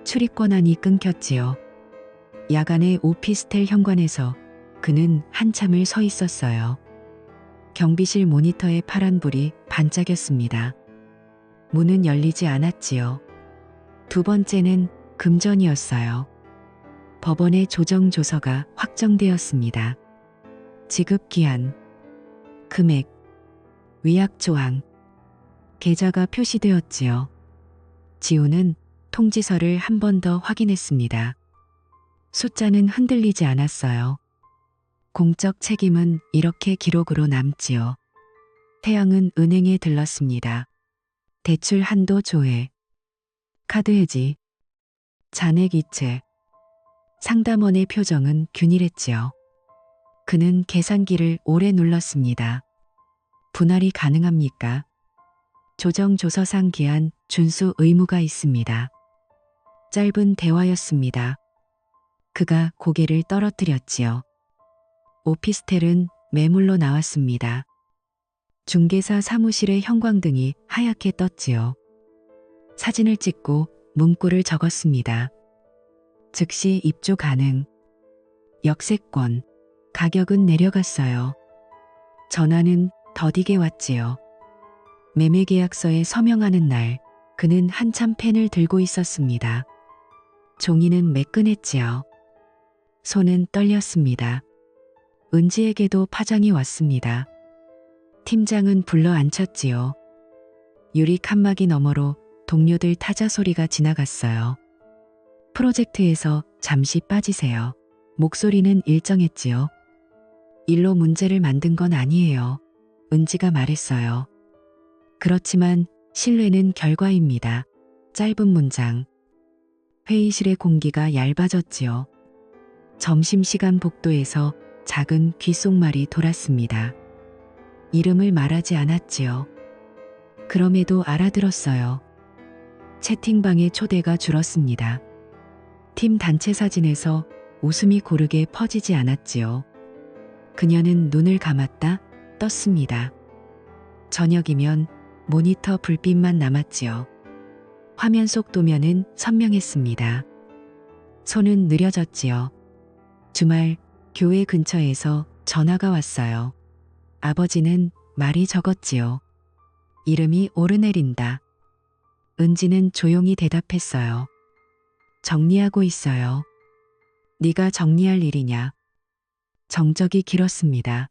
출입권한이 끊겼지요. 야간의 오피스텔 현관에서 그는 한참을 서 있었어요. 경비실 모니터에 파란불이 반짝였습니다. 문은 열리지 않았지요. 두 번째는 금전이었어요. 법원의 조정 조서가 확정되었습니다. 지급기한, 금액, 위약조항, 계좌가 표시되었지요. 지우는 통지서를 한 번 더 확인했습니다. 숫자는 흔들리지 않았어요. 공적 책임은 이렇게 기록으로 남지요. 태양은 은행에 들렀습니다. 대출 한도 조회, 카드 해지, 잔액 이체. 상담원의 표정은 균일했지요. 그는 계산기를 오래 눌렀습니다. 분할이 가능합니까? 조정조서상 기한 준수 의무가 있습니다. 짧은 대화였습니다. 그가 고개를 떨어뜨렸지요. 오피스텔은 매물로 나왔습니다. 중개사 사무실의 형광등이 하얗게 떴지요. 사진을 찍고 문구를 적었습니다. 즉시 입주 가능. 역세권. 가격은 내려갔어요. 전화는 더디게 왔지요. 매매계약서에 서명하는 날 그는 한참 펜을 들고 있었습니다. 종이는 매끈했지요. 손은 떨렸습니다. 은지에게도 파장이 왔습니다. 팀장은 불러 앉혔지요. 유리 칸막이 너머로 동료들 타자 소리가 지나갔어요. 프로젝트에서 잠시 빠지세요. 목소리는 일정했지요. 일로 문제를 만든 건 아니에요. 은지가 말했어요. 그렇지만 신뢰는 결과입니다. 짧은 문장. 회의실의 공기가 얇아졌지요. 점심시간 복도에서 작은 귓속말이 돌았습니다. 이름을 말하지 않았지요. 그럼에도 알아들었어요. 채팅방의 초대가 줄었습니다. 팀 단체 사진에서 웃음이 고르게 퍼지지 않았지요. 그녀는 눈을 감았다 떴습니다. 저녁이면 모니터 불빛만 남았지요. 화면 속 도면은 선명했습니다. 손은 느려졌지요. 주말 교회 근처에서 전화가 왔어요. 아버지는 말이 적었지요. 이름이 오르내린다. 은지는 조용히 대답했어요. 정리하고 있어요. 네가 정리할 일이냐. 정적이 길었습니다.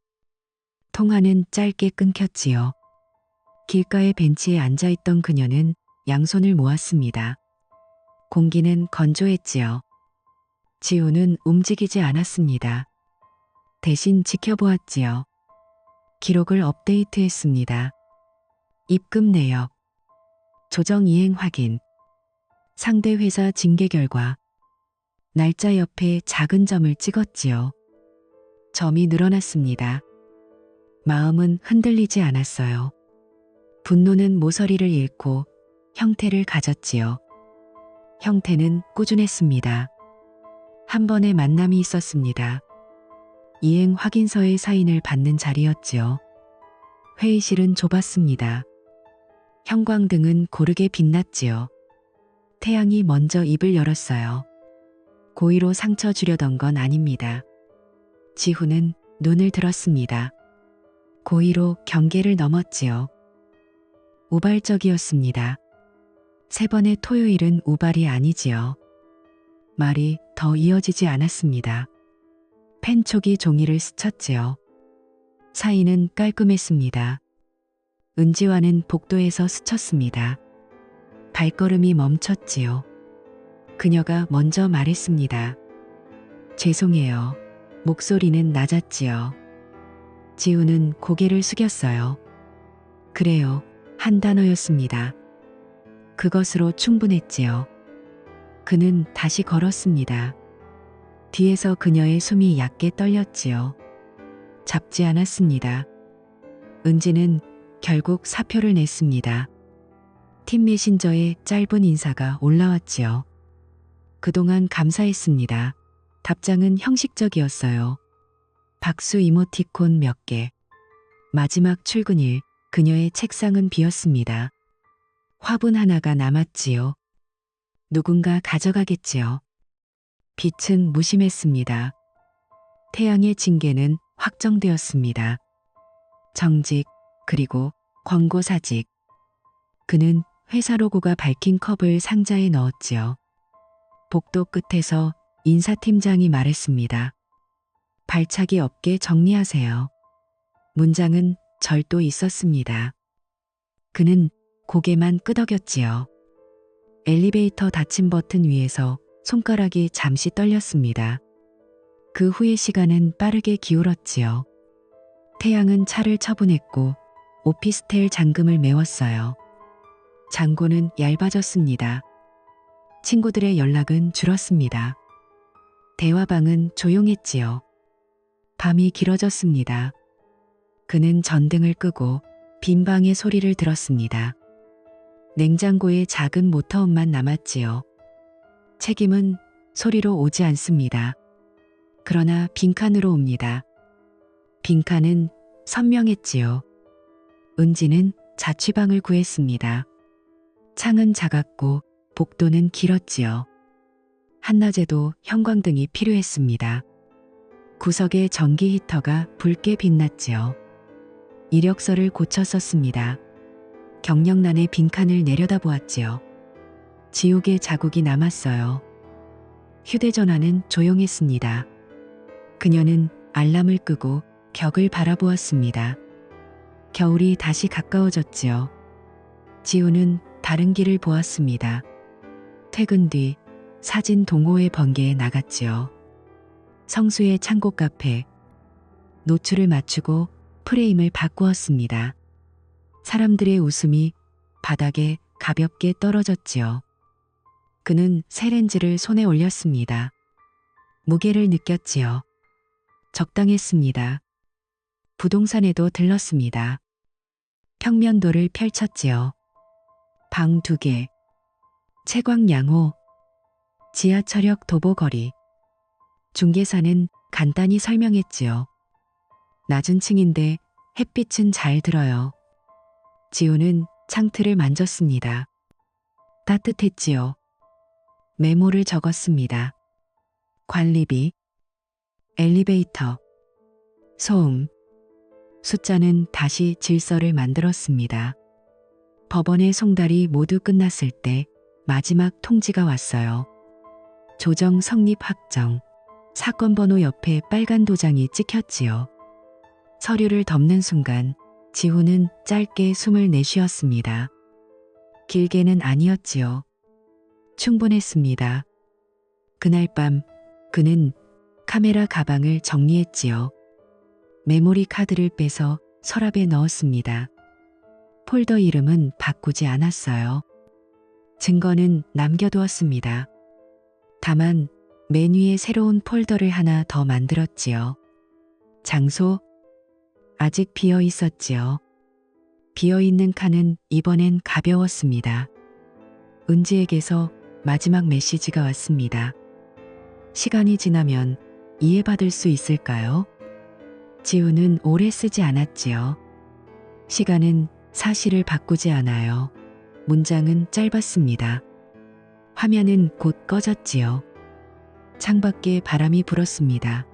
통화는 짧게 끊겼지요. 길가의 벤치에 앉아있던 그녀는 양손을 모았습니다. 공기는 건조했지요. 지우는 움직이지 않았습니다. 대신 지켜보았지요. 기록을 업데이트했습니다. 입금 내역, 조정 이행 확인, 상대 회사 징계 결과, 날짜 옆에 작은 점을 찍었지요. 점이 늘어났습니다. 마음은 흔들리지 않았어요. 분노는 모서리를 잃고 형태를 가졌지요. 형태는 꾸준했습니다. 한 번의 만남이 있었습니다. 이행 확인서의 사인을 받는 자리였지요. 회의실은 좁았습니다. 형광등은 고르게 빛났지요. 태양이 먼저 입을 열었어요. 고의로 상처 주려던 건 아닙니다. 지훈은 눈을 들었습니다. 고의로 경계를 넘었지요. 우발적이었습니다. 세 번의 토요일은 우발이 아니지요. 말이 더 이어지지 않았습니다. 펜촉이 종이를 스쳤지요. 사인은 깔끔했습니다. 은지와는 복도에서 스쳤습니다. 발걸음이 멈췄지요. 그녀가 먼저 말했습니다. 죄송해요. 목소리는 낮았지요. 지우는 고개를 숙였어요. 그래요. 한 단어였습니다. 그것으로 충분했지요. 그는 다시 걸었습니다. 뒤에서 그녀의 숨이 얕게 떨렸지요. 잡지 않았습니다. 은지는 결국 사표를 냈습니다. 팀 메신저에 짧은 인사가 올라왔지요. 그동안 감사했습니다. 답장은 형식적이었어요. 박수 이모티콘 몇 개. 마지막 출근일, 그녀의 책상은 비었습니다. 화분 하나가 남았지요. 누군가 가져가겠지요. 빛은 무심했습니다. 태양의 징계는 확정되었습니다. 정직, 그리고 권고사직. 그는 회사 로고가 밝힌 컵을 상자에 넣었지요. 복도 끝에서 인사팀장이 말했습니다. 발차기 없게 정리하세요. 문장은 절도 있었습니다. 그는 고개만 끄덕였지요. 엘리베이터 닫힌 버튼 위에서 손가락이 잠시 떨렸습니다. 그 후의 시간은 빠르게 기울었지요. 태양은 차를 처분했고 오피스텔 잠금을 메웠어요. 잔고는 얇아졌습니다. 친구들의 연락은 줄었습니다. 대화방은 조용했지요. 밤이 길어졌습니다. 그는 전등을 끄고 빈 방의 소리를 들었습니다. 냉장고에 작은 모터음만 남았지요. 책임은 소리로 오지 않습니다. 그러나 빈칸으로 옵니다. 빈칸은 선명했지요. 은지는 자취방을 구했습니다. 창은 작았고 복도는 길었지요. 한낮에도 형광등이 필요했습니다. 구석에 전기 히터가 붉게 빛났지요. 이력서를 고쳐 썼습니다. 경력란에 빈칸을 내려다보았지요. 지옥의 자국이 남았어요. 휴대전화는 조용했습니다. 그녀는 알람을 끄고 벽을 바라보았습니다. 겨울이 다시 가까워졌지요. 지우는 다른 길을 보았습니다. 퇴근 뒤 사진 동호회 번개에 나갔지요. 성수의 창고 카페. 노출을 맞추고 프레임을 바꾸었습니다. 사람들의 웃음이 바닥에 가볍게 떨어졌지요. 그는 새 렌즈를 손에 올렸습니다. 무게를 느꼈지요. 적당했습니다. 부동산에도 들렀습니다. 평면도를 펼쳤지요. 방 2개, 채광 양호, 지하철역 도보거리. 중개사는 간단히 설명했지요. 낮은 층인데 햇빛은 잘 들어요. 지우는 창틀을 만졌습니다. 따뜻했지요. 메모를 적었습니다. 관리비, 엘리베이터, 소음. 숫자는 다시 질서를 만들었습니다. 법원의 송달이 모두 끝났을 때 마지막 통지가 왔어요. 조정 성립 확정. 사건 번호 옆에 빨간 도장이 찍혔지요. 서류를 덮는 순간 지훈은 짧게 숨을 내쉬었습니다. 길게는 아니었지요. 충분했습니다. 그날 밤 그는 카메라 가방을 정리했지요. 메모리 카드를 빼서 서랍에 넣었습니다. 폴더 이름은 바꾸지 않았어요. 증거는 남겨두었습니다. 다만 맨 위에 새로운 폴더를 하나 더 만들었지요. 장소? 아직 비어 있었지요. 비어있는 칸은 이번엔 가벼웠습니다. 은지에게서 마지막 메시지가 왔습니다. 시간이 지나면 이해받을 수 있을까요? 지우는 오래 쓰지 않았지요. 시간은 사실을 바꾸지 않아요. 문장은 짧았습니다. 화면은 곧 꺼졌지요. 창밖에 바람이 불었습니다.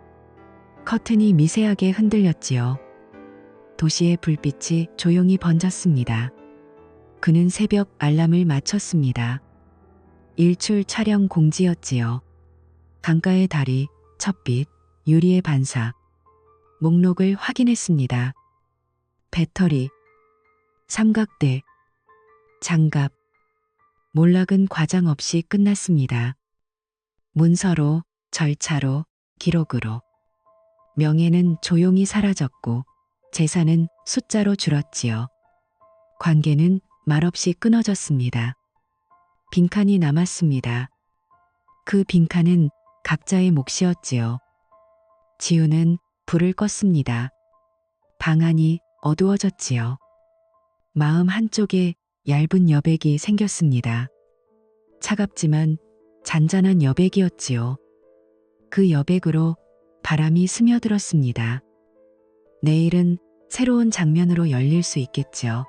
커튼이 미세하게 흔들렸지요. 도시의 불빛이 조용히 번졌습니다. 그는 새벽 알람을 맞췄습니다. 일출 촬영 공지였지요. 강가의 다리, 첫빛, 유리의 반사. 목록을 확인했습니다. 배터리, 삼각대, 장갑. 몰락은 과장 없이 끝났습니다. 문서로, 절차로, 기록으로. 명예는 조용히 사라졌고 재산은 숫자로 줄었지요. 관계는 말없이 끊어졌습니다. 빈칸이 남았습니다. 그 빈칸은 각자의 몫이었지요. 지우는 불을 껐습니다. 방 안이 어두워졌지요. 마음 한쪽에 얇은 여백이 생겼습니다. 차갑지만 잔잔한 여백이었지요. 그 여백으로 바람이 스며들었습니다. 내일은 새로운 장면으로 열릴 수 있겠죠.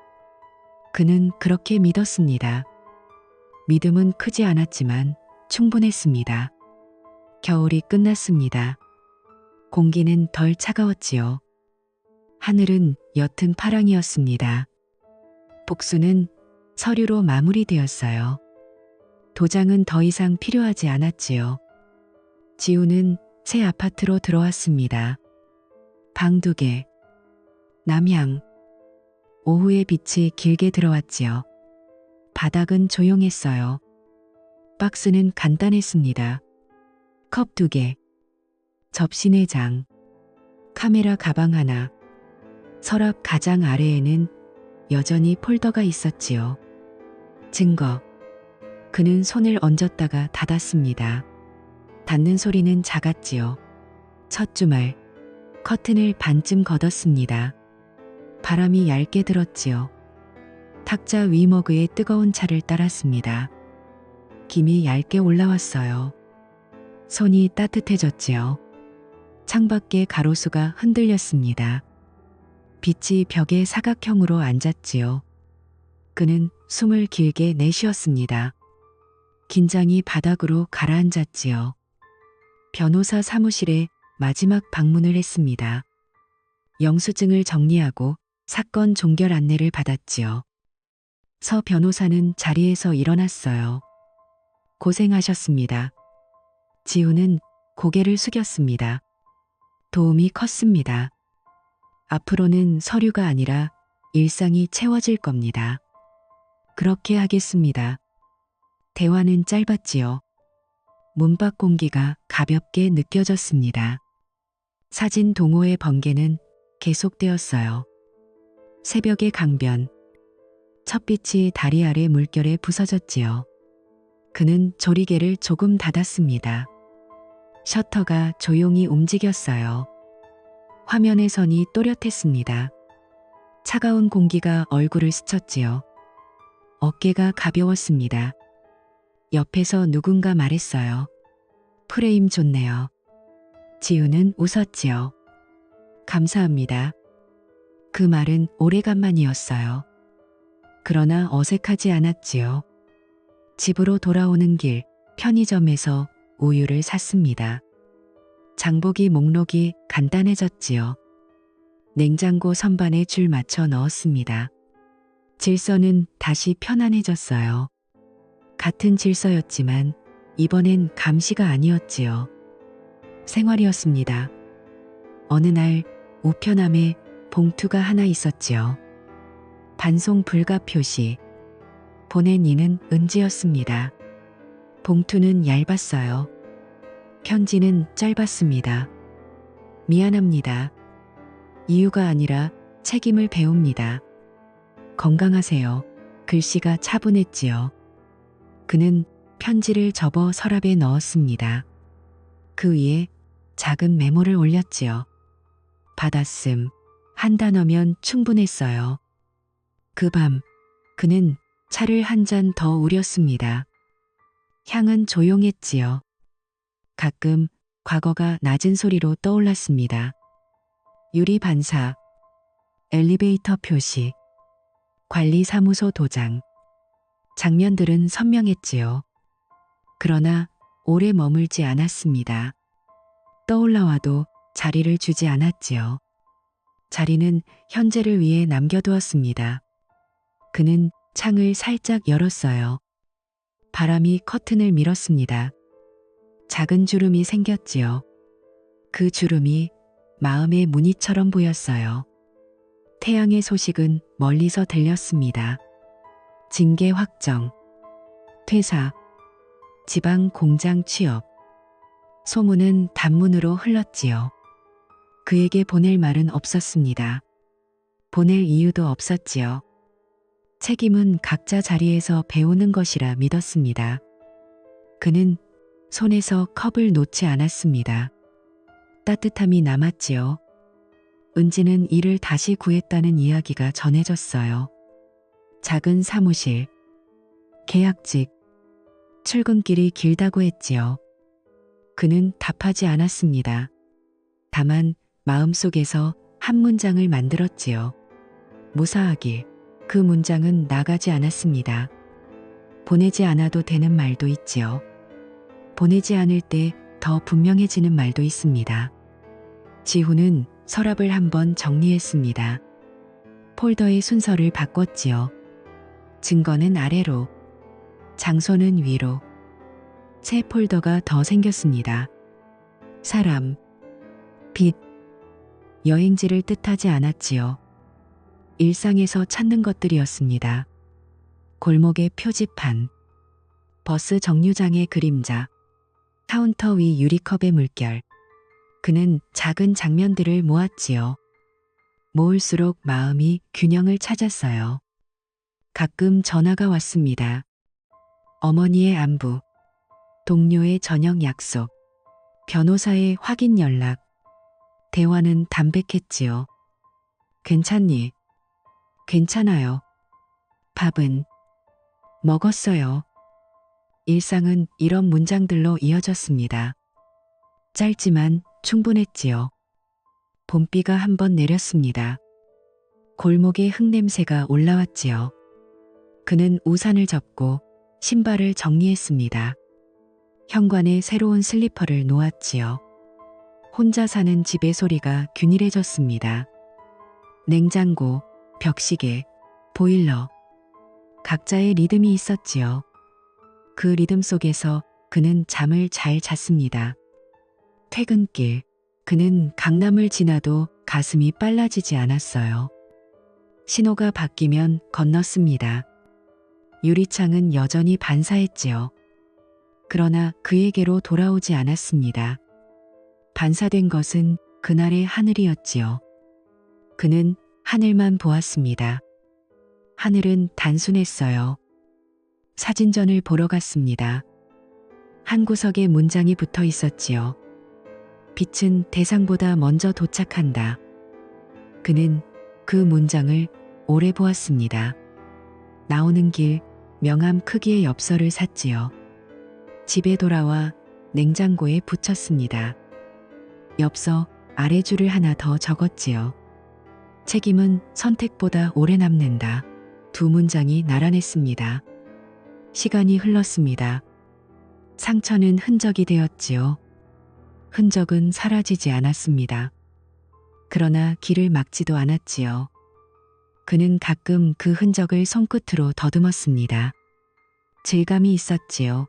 그는 그렇게 믿었습니다. 믿음은 크지 않았지만 충분했습니다. 겨울이 끝났습니다. 공기는 덜 차가웠지요. 하늘은 옅은 파랑이었습니다. 복수는 서류로 마무리되었어요. 도장은 더 이상 필요하지 않았지요. 지우는 새 아파트로 들어왔습니다. 방 2개. 남향. 오후의 빛이 길게 들어왔지요. 바닥은 조용했어요. 박스는 간단했습니다. 컵 2개. 접시 4장. 카메라 가방 하나. 서랍 가장 아래에는 여전히 폴더가 있었지요. 증거. 그는 손을 얹었다가 닫았습니다. 닫는 소리는 작았지요. 첫 주말. 커튼을 반쯤 걷었습니다. 바람이 얇게 들었지요. 탁자 위 머그에 뜨거운 차를 따랐습니다. 김이 얇게 올라왔어요. 손이 따뜻해졌지요. 창밖의 가로수가 흔들렸습니다. 빛이 벽에 사각형으로 앉았지요. 그는 숨을 길게 내쉬었습니다. 긴장이 바닥으로 가라앉았지요. 변호사 사무실에 마지막 방문을 했습니다. 영수증을 정리하고 사건 종결 안내를 받았지요. 서 변호사는 자리에서 일어났어요. 고생하셨습니다. 지우는 고개를 숙였습니다. 도움이 컸습니다. 앞으로는 서류가 아니라 일상이 채워질 겁니다. 그렇게 하겠습니다. 대화는 짧았지요. 문밖 공기가 가볍게 느껴졌습니다. 사진 동호회 번개는 계속되었어요. 새벽의 강변. 첫빛이 다리 아래 물결에 부서졌지요. 그는 조리개를 조금 닫았습니다. 셔터가 조용히 움직였어요. 화면의 선이 또렷했습니다. 차가운 공기가 얼굴을 스쳤지요. 어깨가 가벼웠습니다. 옆에서 누군가 말했어요. 프레임 좋네요. 지우는 웃었지요. 감사합니다. 그 말은 오래간만이었어요. 그러나 어색하지 않았지요. 집으로 돌아오는 길 편의점에서 우유를 샀습니다. 장보기 목록이 간단해졌지요. 냉장고 선반에 줄 맞춰 넣었습니다. 질서는 다시 편안해졌어요. 같은 질서였지만 이번엔 감시가 아니었지요. 생활이었습니다. 어느 날 우편함에 봉투가 하나 있었지요. 반송 불가 표시. 보낸 이는 은지였습니다. 봉투는 얇았어요. 편지는 짧았습니다. 미안합니다. 이유가 아니라 책임을 배웁니다. 건강하세요. 글씨가 차분했지요. 그는 편지를 접어 서랍에 넣었습니다. 그 위에 작은 메모를 올렸지요. 받았음. 한 단어면 충분했어요. 그 밤 그는 차를 한 잔 더 우렸습니다. 향은 조용했지요. 가끔 과거가 낮은 소리로 떠올랐습니다. 유리 반사, 엘리베이터 표시, 관리사무소 도장. 장면들은 선명했지요. 그러나 오래 머물지 않았습니다. 떠올라와도 자리를 주지 않았지요. 자리는 현재를 위해 남겨두었습니다. 그는 창을 살짝 열었어요. 바람이 커튼을 밀었습니다. 작은 주름이 생겼지요. 그 주름이 마음의 무늬처럼 보였어요. 태양의 소식은 멀리서 들렸습니다. 징계 확정, 퇴사, 지방 공장 취업. 소문은 단문으로 흘렀지요. 그에게 보낼 말은 없었습니다. 보낼 이유도 없었지요. 책임은 각자 자리에서 배우는 것이라 믿었습니다. 그는 손에서 컵을 놓지 않았습니다. 따뜻함이 남았지요. 은지는 일을 다시 구했다는 이야기가 전해졌어요. 작은 사무실, 계약직, 출근길이 길다고 했지요. 그는 답하지 않았습니다. 다만 마음속에서 한 문장을 만들었지요. 무사하길. 그 문장은 나가지 않았습니다. 보내지 않아도 되는 말도 있지요. 보내지 않을 때 더 분명해지는 말도 있습니다. 지훈은 서랍을 한번 정리했습니다. 폴더의 순서를 바꿨지요. 증거는 아래로, 장소는 위로. 새 폴더가 더 생겼습니다. 사람, 빛, 여행지를 뜻하지 않았지요. 일상에서 찾는 것들이었습니다. 골목의 표지판, 버스 정류장의 그림자, 카운터 위 유리컵의 물결. 그는 작은 장면들을 모았지요. 모을수록 마음이 균형을 찾았어요. 가끔 전화가 왔습니다. 어머니의 안부, 동료의 저녁 약속, 변호사의 확인 연락. 대화는 담백했지요. 괜찮니? 괜찮아요. 밥은? 먹었어요. 일상은 이런 문장들로 이어졌습니다. 짧지만 충분했지요. 봄비가 한 번 내렸습니다. 골목에 흙냄새가 올라왔지요. 그는 우산을 접고 신발을 정리했습니다. 현관에 새로운 슬리퍼를 놓았지요. 혼자 사는 집의 소리가 균일해졌습니다. 냉장고, 벽시계, 보일러. 각자의 리듬이 있었지요. 그 리듬 속에서 그는 잠을 잘 잤습니다. 퇴근길, 그는 강남을 지나도 가슴이 빨라지지 않았어요. 신호가 바뀌면 건넜습니다. 유리창은 여전히 반사했지요. 그러나 그에게로 돌아오지 않았습니다. 반사된 것은 그날의 하늘이었지요. 그는 하늘만 보았습니다. 하늘은 단순했어요. 사진전을 보러 갔습니다. 한 구석에 문장이 붙어 있었지요. 빛은 대상보다 먼저 도착한다. 그는 그 문장을 오래 보았습니다. 나오는 길 명함 크기의 엽서를 샀지요. 집에 돌아와 냉장고에 붙였습니다. 엽서 아래줄을 하나 더 적었지요. 책임은 선택보다 오래 남는다. 두 문장이 나란했습니다. 시간이 흘렀습니다. 상처는 흔적이 되었지요. 흔적은 사라지지 않았습니다. 그러나 길을 막지도 않았지요. 그는 가끔 그 흔적을 손끝으로 더듬었습니다. 질감이 있었지요.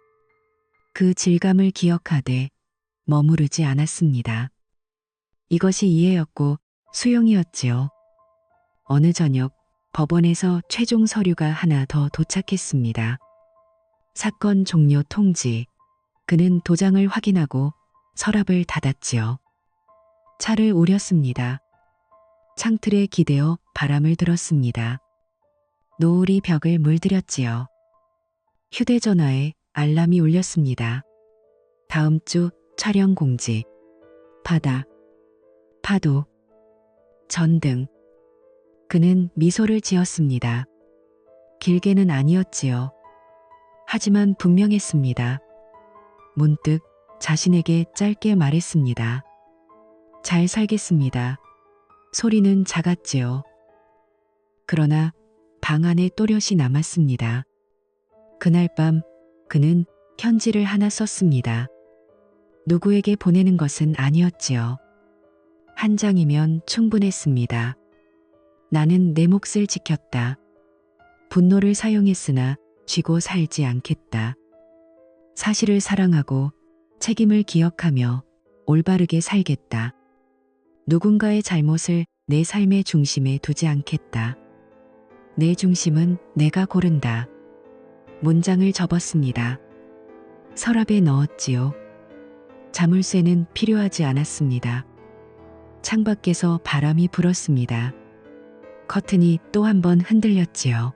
그 질감을 기억하되 머무르지 않았습니다. 이것이 이해였고 수용이었지요. 어느 저녁 법원에서 최종 서류가 하나 더 도착했습니다. 사건 종료 통지. 그는 도장을 확인하고 서랍을 닫았지요. 차를 우렸습니다. 창틀에 기대어 바람을 들었습니다. 노을이 벽을 물들였지요. 휴대전화에 알람이 울렸습니다. 다음 주 촬영 공지. 바다, 파도, 전등. 그는 미소를 지었습니다. 길게는 아니었지요. 하지만 분명했습니다. 문득 자신에게 짧게 말했습니다. 잘 살겠습니다. 소리는 작았지요. 그러나 방 안에 또렷이 남았습니다. 그날 밤 그는 편지를 하나 썼습니다. 누구에게 보내는 것은 아니었지요. 한 장이면 충분했습니다. 나는 내 몫을 지켰다. 분노를 사용했으나 쥐고 살지 않겠다. 사실을 사랑하고 책임을 기억하며 올바르게 살겠다. 누군가의 잘못을 내 삶의 중심에 두지 않겠다. 내 중심은 내가 고른다. 문장을 접었습니다. 서랍에 넣었지요. 자물쇠는 필요하지 않았습니다. 창밖에서 바람이 불었습니다. 커튼이 또 한 번 흔들렸지요.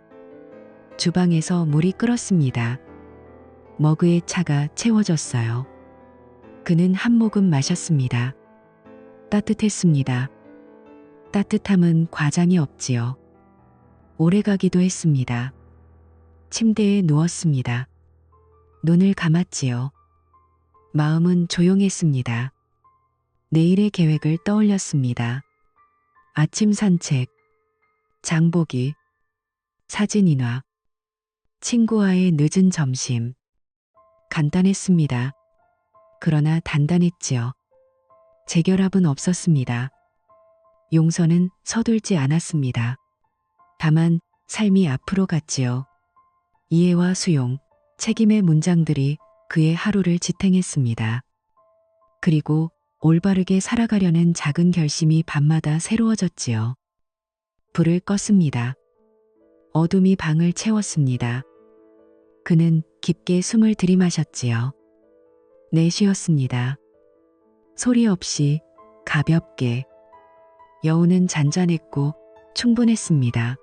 주방에서 물이 끓었습니다. 머그에 차가 채워졌어요. 그는 한 모금 마셨습니다. 따뜻했습니다. 따뜻함은 과장이 없지요. 오래가기도 했습니다. 침대에 누웠습니다. 눈을 감았지요. 마음은 조용했습니다. 내일의 계획을 떠올렸습니다. 아침 산책, 장보기, 사진인화, 친구와의 늦은 점심. 간단했습니다. 그러나 단단했지요. 재결합은 없었습니다. 용서는 서둘지 않았습니다. 다만 삶이 앞으로 갔지요. 이해와 수용, 책임의 문장들이 그의 하루를 지탱했습니다. 그리고 올바르게 살아가려는 작은 결심이 밤마다 새로워졌지요. 불을 껐습니다. 어둠이 방을 채웠습니다. 그는 깊게 숨을 들이마셨지요. 내쉬었습니다. 소리 없이 가볍게. 여우는 잔잔했고 충분했습니다.